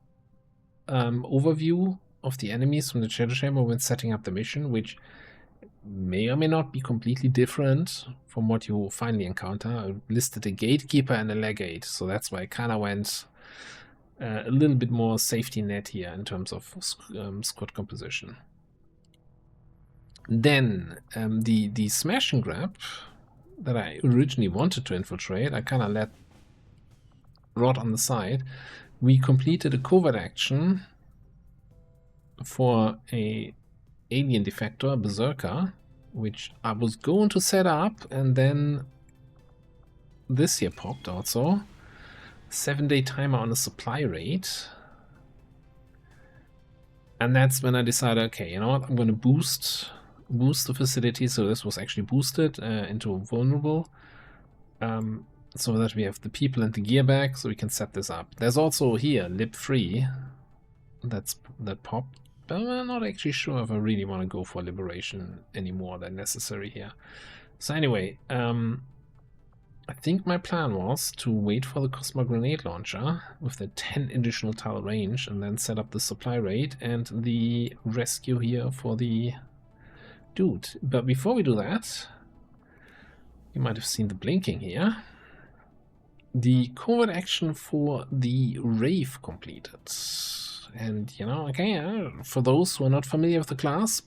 B: overview of the enemies from the Shadow Chamber when setting up the mission, which may or may not be completely different from what you finally encounter, I listed a gatekeeper and a legate, so that's why I kind of went a little bit more safety net here in terms of squad composition. Then the smash and grab that I originally wanted to infiltrate, I kind of let rot on the side. We completed a covert action for a alien defector, Berserker, which I was going to set up, and then this here popped also. 7-day timer on a supply rate. And that's when I decided, okay, you know what, I'm going to boost the facility. So this was actually boosted into vulnerable, so that we have the people and the gear back, so we can set this up. There's also here lib 3 that popped, but I'm not actually sure if I really want to go for liberation anymore than necessary here. So anyway, I think my plan was to wait for the Cosmo Grenade Launcher with the 10 additional tile range and then set up the supply rate and the rescue here for the dude. But before we do that, you might have seen the blinking here. The covert action for the Rave completed. And, you know, okay, for those who are not familiar with the class,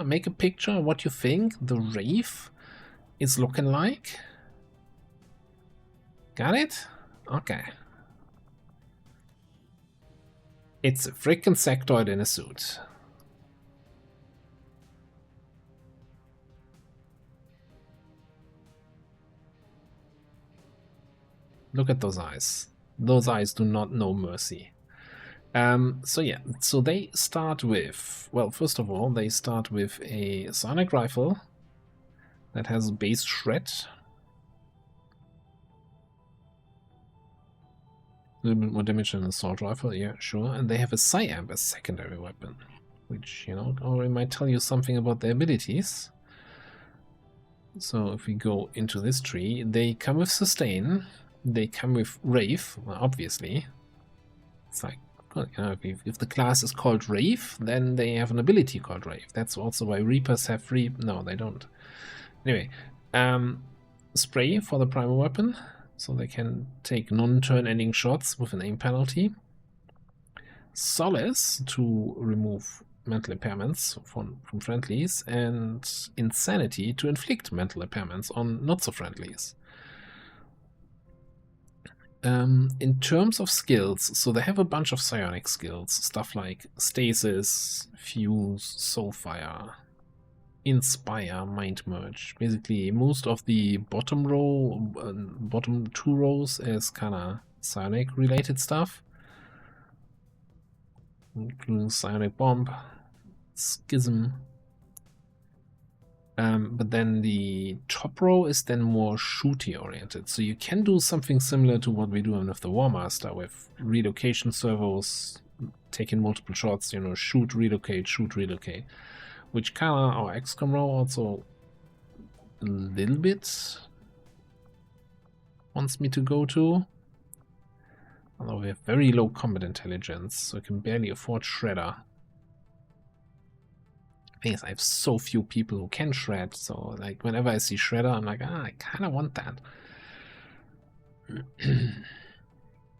B: make a picture of what you think the Rave is looking like. Got it? Okay. It's a freaking sectoid in a suit. Look at those eyes. Those eyes do not know mercy. So yeah, so they start with, well, first of all, they start with a sonic rifle that has base shred. A little bit more damage than an assault rifle, yeah, sure. And they have a Psyamp as secondary weapon, which, you know, already might tell you something about their abilities. So if we go into this tree, they come with Sustain, they come with Rave, well, obviously. It's like, well, you know, if the class is called Rave, then they have an ability called Rave. That's also why Reapers have free... No, they don't. Anyway, Spray for the primal weapon, so they can take non-turn ending shots with an aim penalty. Solace to remove mental impairments from friendlies, and Insanity to inflict mental impairments on not-so-friendlies. In terms of skills, so they have a bunch of psionic skills, stuff like Stasis, Fuse, Soulfire, Inspire, Mind Merge. Basically, most of the bottom two rows is kind of psionic related stuff, including Psionic Bomb, Schism. But then the top row is then more shooty oriented. So you can do something similar to what we do with the War Master, with relocation servos, taking multiple shots, you know, shoot, relocate, which kind of our XCOM row also a little bit wants me to go to. Although we have very low combat intelligence, so I can barely afford Shredder. Thing is, I have so few people who can shred, so like whenever I see Shredder, I'm like, I kind of want that.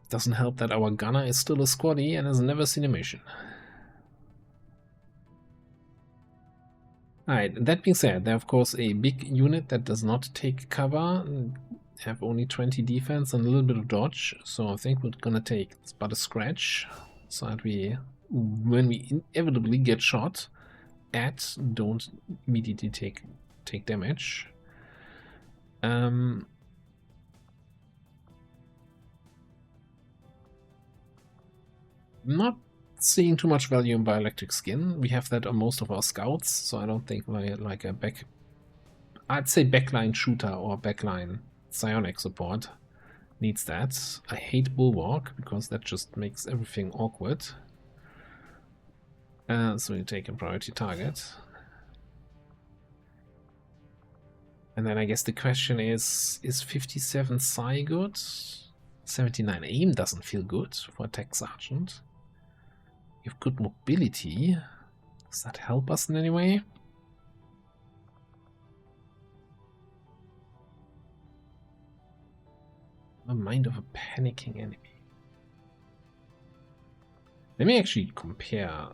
B: Doesn't help that our gunner is still a squaddy and has never seen a mission. Alright, that being said, they're of course a big unit that does not take cover, have only 20 defense and a little bit of dodge, so I think we're gonna take but a scratch, so that we, when we inevitably get shot at, don't immediately take damage. Not seeing too much value in bioelectric skin. We have that on most of our scouts, so I don't think like a I'd say backline shooter or backline psionic support Needs that. I hate Bulwark because that just makes everything awkward. So we take a priority target. And then I guess the question is 57 Psi good? 79 aim doesn't feel good for a tech sergeant. You have good mobility. Does that help us in any way? The mind of a panicking enemy. Let me actually compare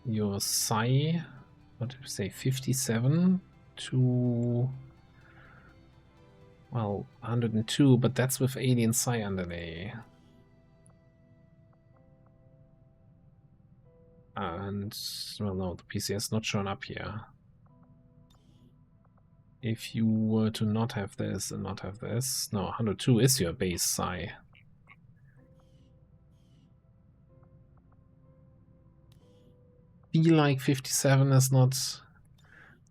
B: your Psi, what did you say, 57 to, well, 102, but that's with alien Psi underlay. And, well, no, the PCS not shown up here. If you were to not have this and not have this, no, 102 is your base Psi. Feel like 57 is not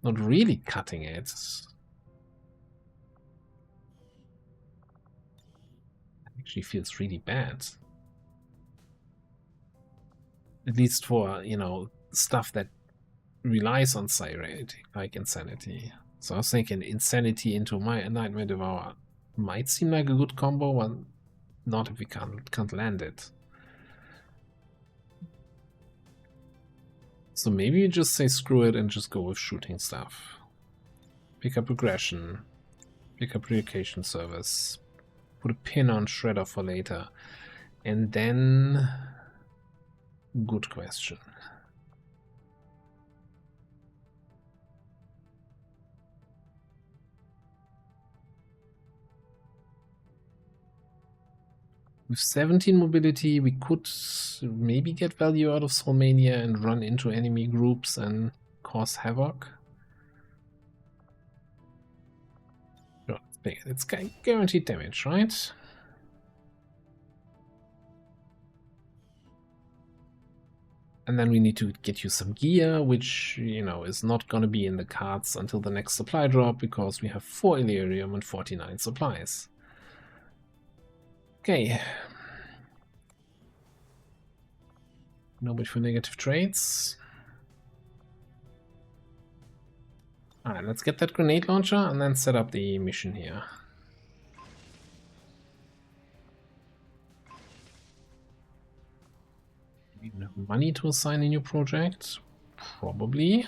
B: really cutting it. Actually feels really bad. At least for, you know, stuff that relies on Psi rating, like Insanity. So I was thinking Insanity into my Nightmare Devourer might seem like a good combo, but not if we can't land it. So maybe you just say screw it and just go with shooting stuff. Pick up aggression, pick up relocation service, put a pin on Shredder for later, and then good question. With 17 mobility, we could maybe get value out of Soulmania and run into enemy groups and cause havoc. Sure, let's pick it. It's guaranteed damage, right? And then we need to get you some gear, which, you know, is not going to be in the cards until the next supply drop, because we have 4 Illyrium and 49 supplies. Okay. Nobody for negative trades. Alright, let's get that grenade launcher and then set up the mission here. Even have money to assign a new project? Probably.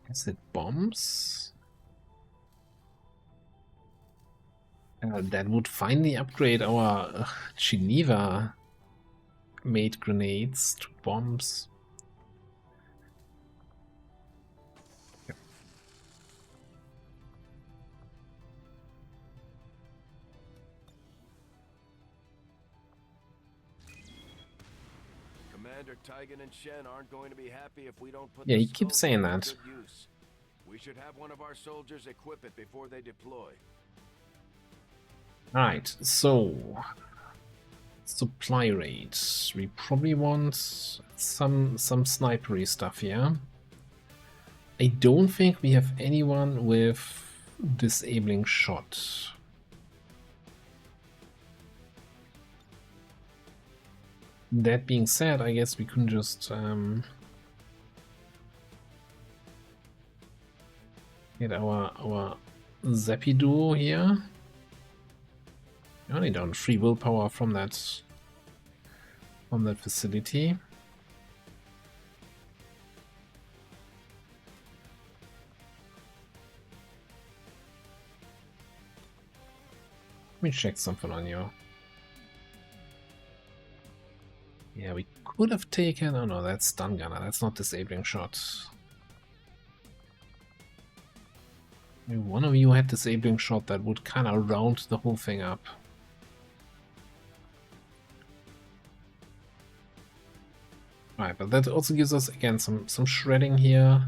B: Is it bombs? That would finally upgrade our Geneva made grenades to bombs. Okay.
A: Commander Tigan and Shen aren't going to be happy if we don't put
B: Yeah,
A: the
B: he keeps
A: skull
B: saying
A: to
B: that.
A: good use. We should have one of our soldiers equip it before they deploy.
B: Alright, so supply rates. We probably want some snipery stuff here. I don't think we have anyone with disabling shot. That being said, I guess we can just get our Zappy duo here. We only down 3 willpower from that facility. Let me check something on you. Yeah, we could have taken... Oh no, that's stun gunner. That's not disabling shot. If one of you had disabling shot, that would kind of round the whole thing up. Right, but that also gives us, again, some shredding here.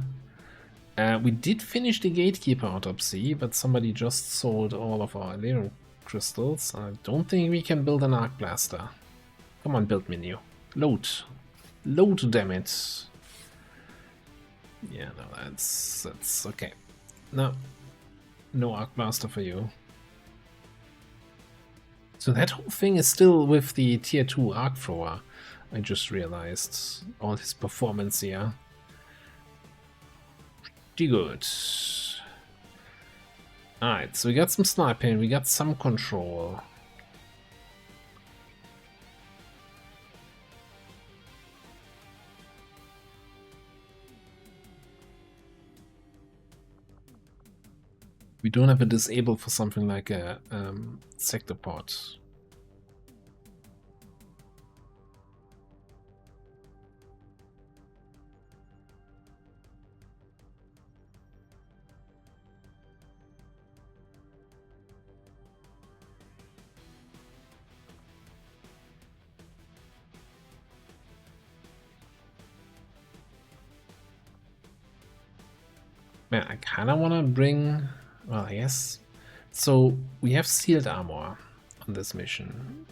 B: We did finish the Gatekeeper autopsy, but somebody just sold all of our Illyrium crystals. I don't think we can build an Arc Blaster. Come on, build menu. Load. Load, damn it. Yeah, no, that's okay. No arc blaster for you. So that whole thing is still with the tier 2 arc thrower. I just realized all his performance here. Pretty good. Alright, so we got some sniping, we got some control. We don't have a disable for something like a sector pod. Man, I kind of want to bring... Well, yes. So, we have sealed armor on this mission.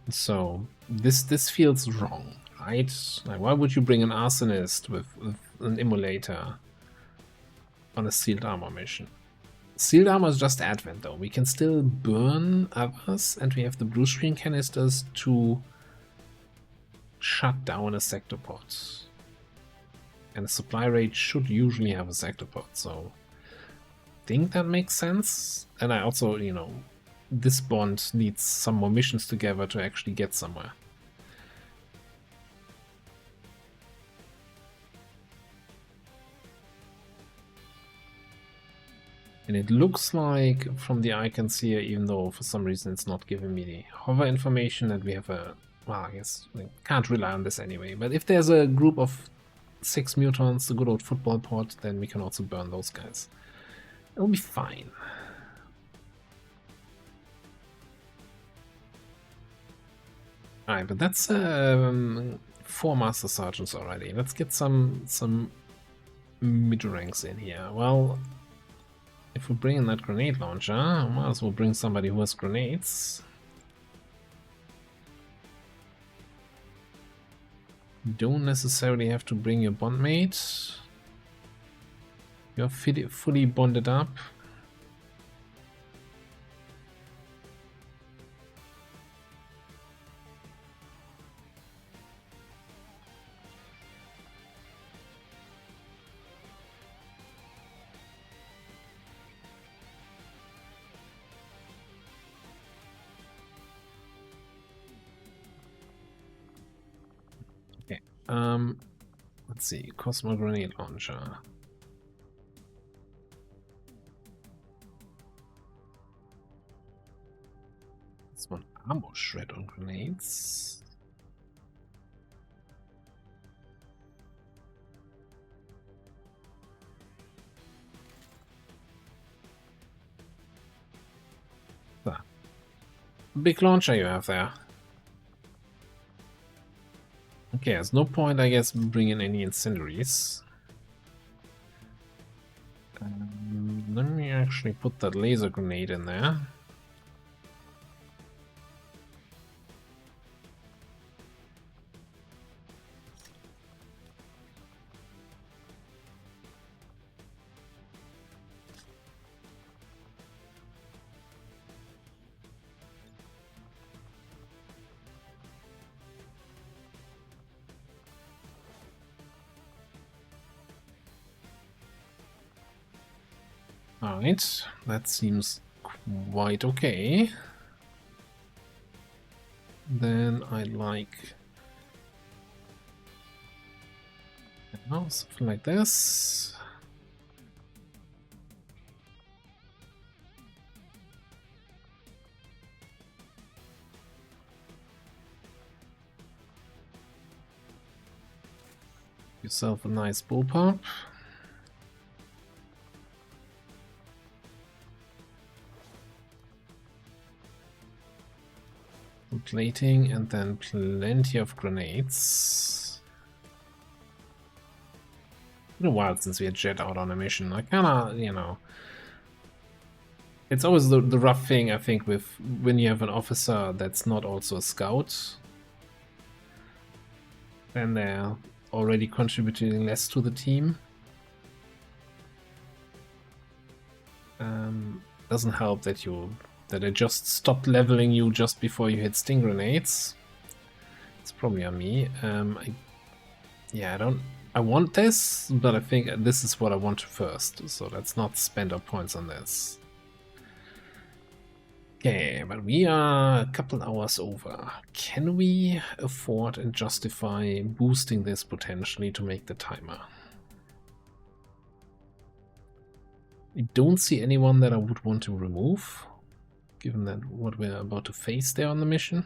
B: So, this feels wrong, right? Like, why would you bring an arsonist with an immolator on a sealed armor mission? Sealed armor is just advent, though. We can still burn others, and we have the blue screen canisters to shut down a sector pod. And a supply rate should usually have a sector pod, so I think that makes sense. And I also, you know, this bond needs some more missions together to actually get somewhere. And it looks like, from the icons here, even though for some reason it's not giving me the hover information, that we have a... Well, I guess we can't rely on this anyway. But if there's a group of 6 mutants, the good old football pod, then we can also burn those guys. It'll be fine. Alright, but that's 4 Master Sergeants already. Let's get some mid-ranks in here. Well, if we bring in that grenade launcher, I might as well bring somebody who has grenades. You don't necessarily have to bring your bondmate. You're fully bonded up. Okay. Let's see. Cosmo grenade launcher. One ammo shred on grenades. There. Big launcher you have there. Okay, there's no point, I guess, bringing any incendiaries. Let me actually put that laser grenade in there. Alright, that seems quite okay. Then I'd like something like this. Yourself a nice bullpup. Plating and then plenty of grenades. It's been a while since we had Jet out on a mission. I kinda, you know, it's always the rough thing, I think, with when you have an officer that's not also a scout. then they're already contributing less to the team. Doesn't help that I just stopped leveling you just before you hit sting grenades. It's probably on me. I want this, but I think this is what I want first, so let's not spend our points on this. Okay, but we are a couple hours over. Can we afford and justify boosting this potentially to make the timer? I don't see anyone that I would want to remove, given that what we're about to face there on the mission.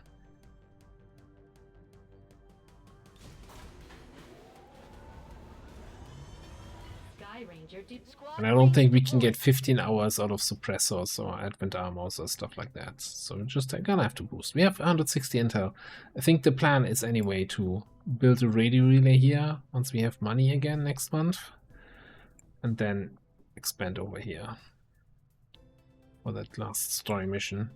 B: And I don't think we can get 15 hours out of suppressors or advent armors or stuff like that. So we're just gonna have to boost. We have 160 intel. I think the plan is anyway to build a radio relay here once we have money again next month. And then expand over here for that last story mission.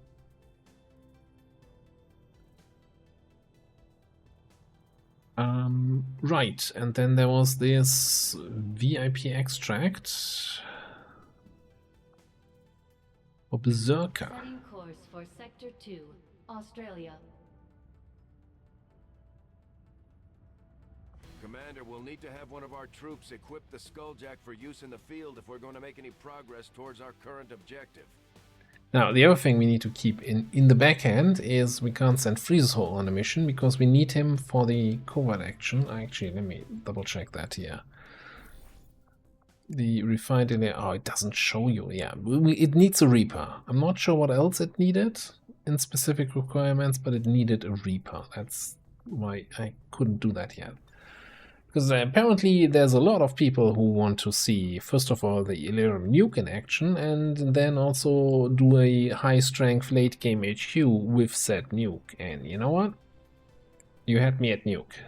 B: Right, and then there was this VIP extract for Berserker.
H: Setting course for Sector 2, Australia.
A: Commander, we'll need to have one of our troops equip the Skulljack for use in the field if we're going to make any progress towards our current objective.
B: Now, the other thing we need to keep in the backhand is we can't send Freezehole on a mission because we need him for the covert action. Actually, let me double check that here. The refined delay, oh, it doesn't show you. Yeah, it needs a Reaper. I'm not sure what else it needed in specific requirements, but it needed a Reaper. That's why I couldn't do that yet. Because apparently there's a lot of people who want to see, first of all, the Illyrium nuke in action, and then also do a high-strength late-game HQ with said nuke. And you know what? You had me at nuke.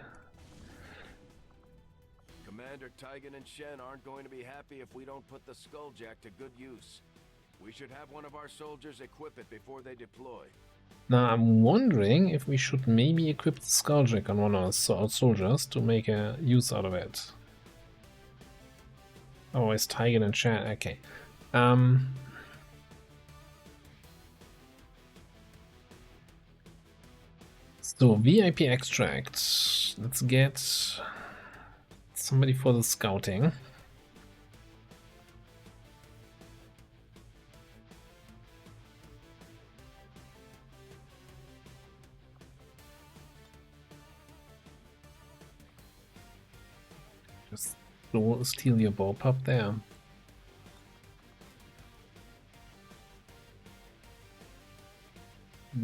A: Commander Tygan and Shen aren't going to be happy if we don't put the Skulljack to good use. We should have one of our soldiers equip it before they deploy.
B: Now, I'm wondering if we should maybe equip the Skulljack on one of our soldiers to make a use out of it. Oh, it's Tygan and Shan. Okay. So, VIP extract. Let's get somebody for the scouting. Just steal your bullpup there.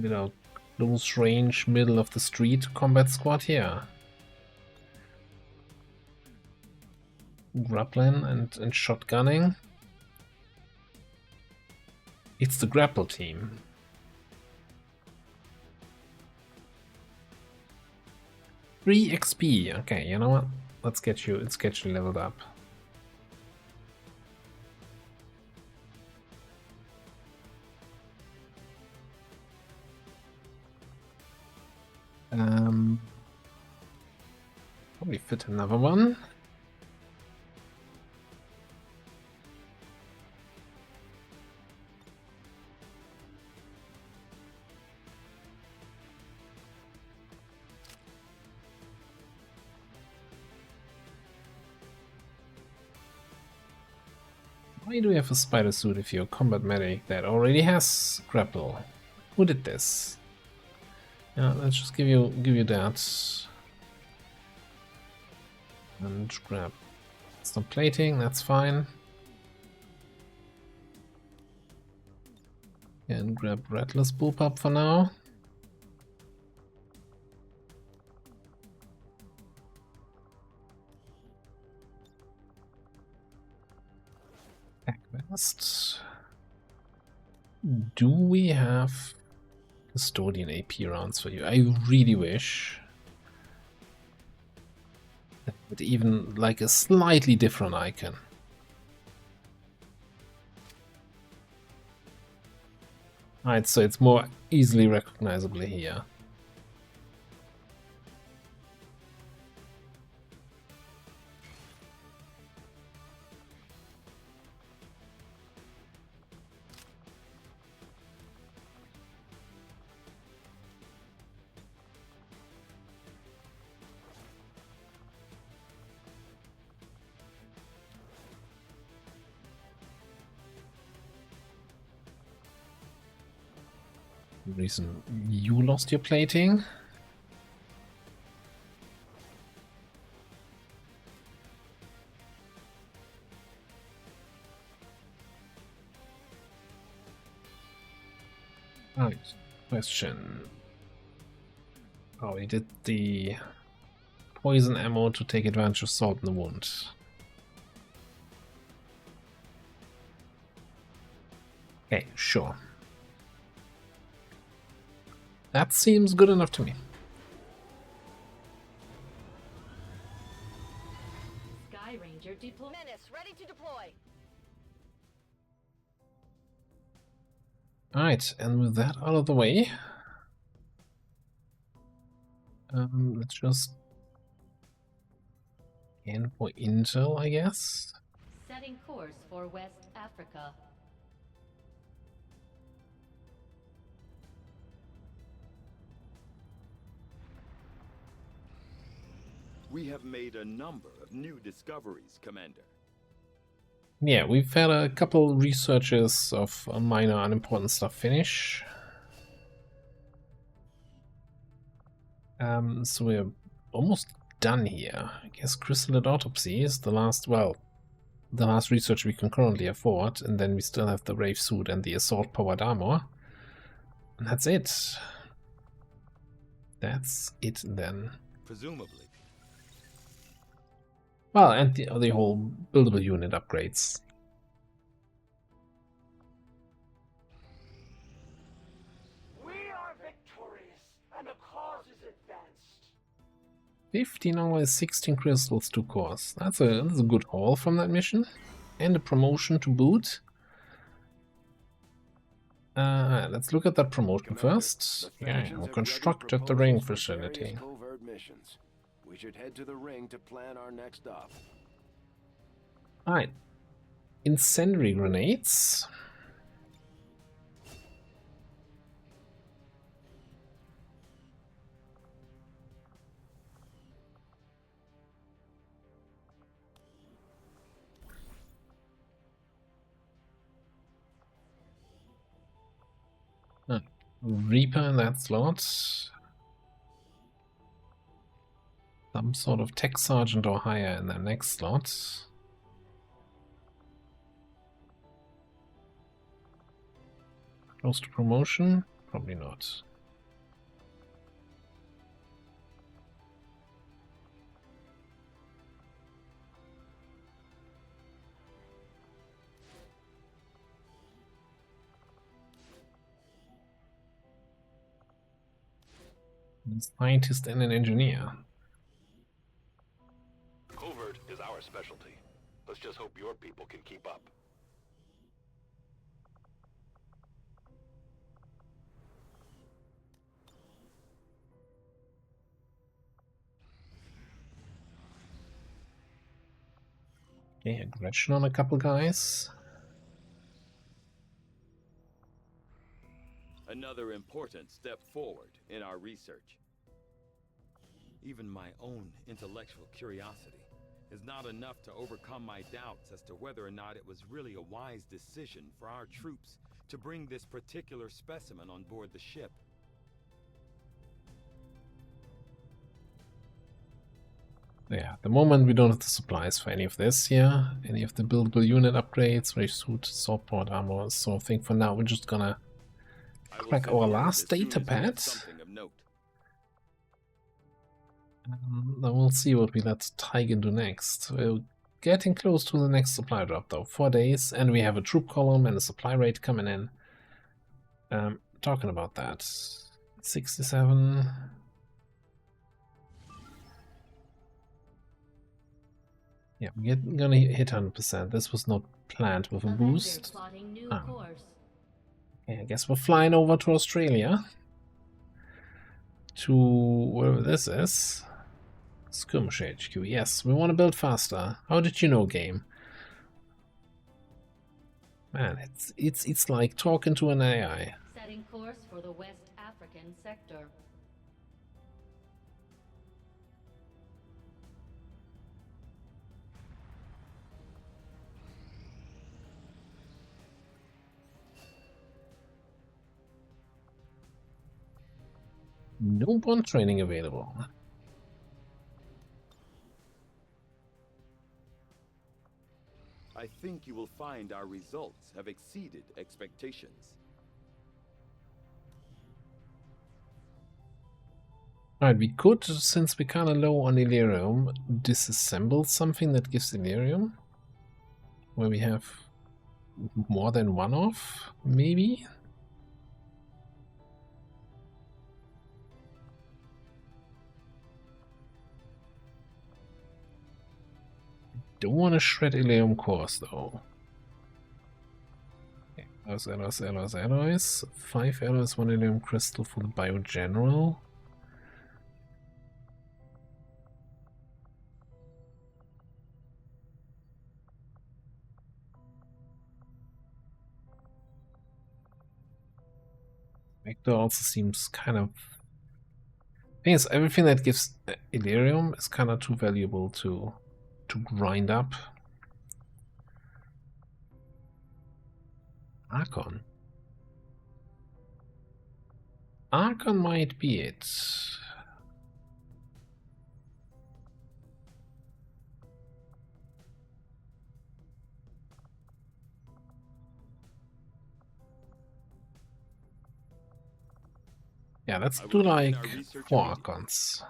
B: Without close range, middle of the street combat squad here. Grappling and shotgunning. It's the grapple team. Free XP. Okay, you know what? Let's get you leveled up. Probably fit another one. Why do we have a spider suit if you're a combat medic that already has grapple? Who did this? Yeah, let's just give you that. And grab some plating, that's fine. And grab Rattler's bullpup for now. Vest. Do we have custodian AP rounds for you? I really wish. But even like a slightly different icon. Alright, so it's more easily recognizable here. The reason you lost your plating. Right, question. Oh, he did the poison ammo to take advantage of salt in the wound. Okay, sure. That seems good enough to me.
H: Sky Ranger deploy.
D: Menace, ready to deploy.
B: Alright, and with that out of the way, let's just scan for intel, I guess.
H: Setting course for West Africa.
G: We have made a number of new discoveries, Commander.
B: Yeah, we've had a couple researches of minor unimportant stuff finish. So we're almost done here. I guess chrysalid autopsy is the last, well, the last research we can currently afford, and then we still have the Wraith suit and the assault powered armor. And that's it. That's it then.
G: Presumably.
B: Well, and the whole buildable unit upgrades.
F: We are victorious, and the cause is advanced.
B: 15 hours, 16 crystals, 2 cores. That's a good haul from that mission. And a promotion to boot. Let's look at that promotion first. Yeah, we constructed the ring facility.
A: Covert missions. We should head to the ring to plan our next op.
B: Alright. Incendiary grenades. Reaper in that slot. Some sort of tech sergeant or higher in the next slot. Close to promotion? Probably not. A scientist and an engineer.
A: Covert is our specialty. Let's just hope your people can keep up.
B: Okay, aggression on a couple guys.
G: Another important step forward in our research. Even my own intellectual curiosity is not enough to overcome my doubts as to whether or not it was really a wise decision for our troops to bring this particular specimen on board the ship.
B: Yeah, at the moment we don't have the supplies for any of this here. Any of the buildable unit upgrades, Wraith suit, sword powered armor. So I think for now we're just gonna crack our last data pad. Then we'll see what we let Tiger do next. We're getting close to the next supply drop though. 4 days, and we have a troop column and a supply rate coming in. Talking about that. 67. Yeah, we're gonna hit 100%. This was not planned with a boost. Okay, I guess we're flying over to Australia. To wherever this is. Skirmish HQ. Yes, we want to build faster. How did you know, game? Man, it's like talking to an AI.
H: Setting course for the West African sector.
B: No bond training available.
G: I think you will find our results have exceeded expectations.
B: Alright, we could, since we're kinda low on Illyrium, disassemble something that gives Illyrium. Where we have more than one of, maybe? Don't want to shred Illyrium cores though. Okay. Alloys. 5 alloys, 1 Illyrium crystal for the Biogeneral. Vector also seems kind of... Thing is, everything that gives Illyrium is kind of too valuable to grind up. Archon. Archon might be it. Yeah, let's do like 4 Archons.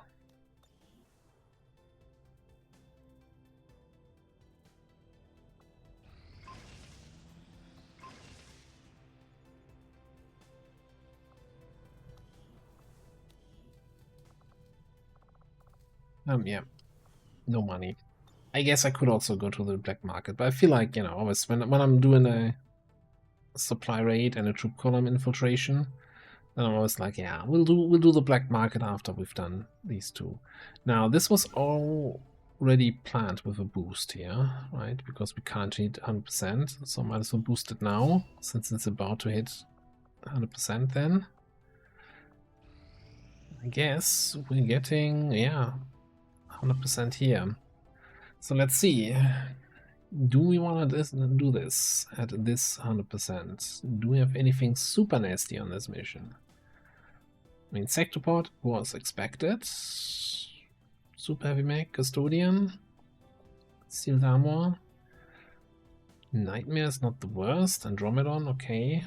B: Yeah, no money. I guess I could also go to the black market, but I feel like, you know, always when I'm doing a supply raid and a troop column infiltration, then I'm always like, yeah, we'll do the black market after we've done these two. Now this was already planned with a boost here, right? Because we can't hit 100%, so might as well boost it now, since it's about to hit 100% then. I guess we're getting, yeah, 100% here. So let's see. Do we want to do this at this 100%? Do we have anything super nasty on this mission? I mean, Sectopod was expected. Super Heavy Mech, Custodian, Sealed Armor. Nightmare is not the worst. Andromedon, okay.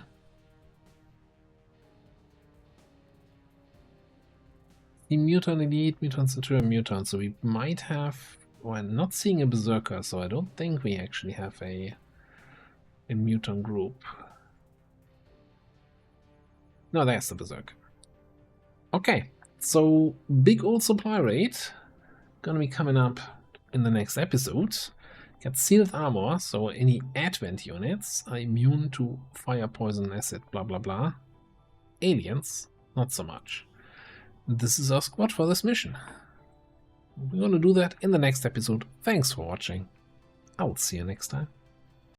B: The Mutant Elite, Mutant Centurion, Mutant. So we might have... Well, I'm not seeing a Berserker, so I don't think we actually have a Mutant group. No, there's the Berserker. Okay, so big old supply raid. Gonna be coming up in the next episode. Got Sealed Armor, so any Advent units are immune to fire, poison, acid, blah blah blah. Aliens, not so much. This is our squad for this mission. We're gonna do that in the next episode. Thanks for watching. I'll see you next time.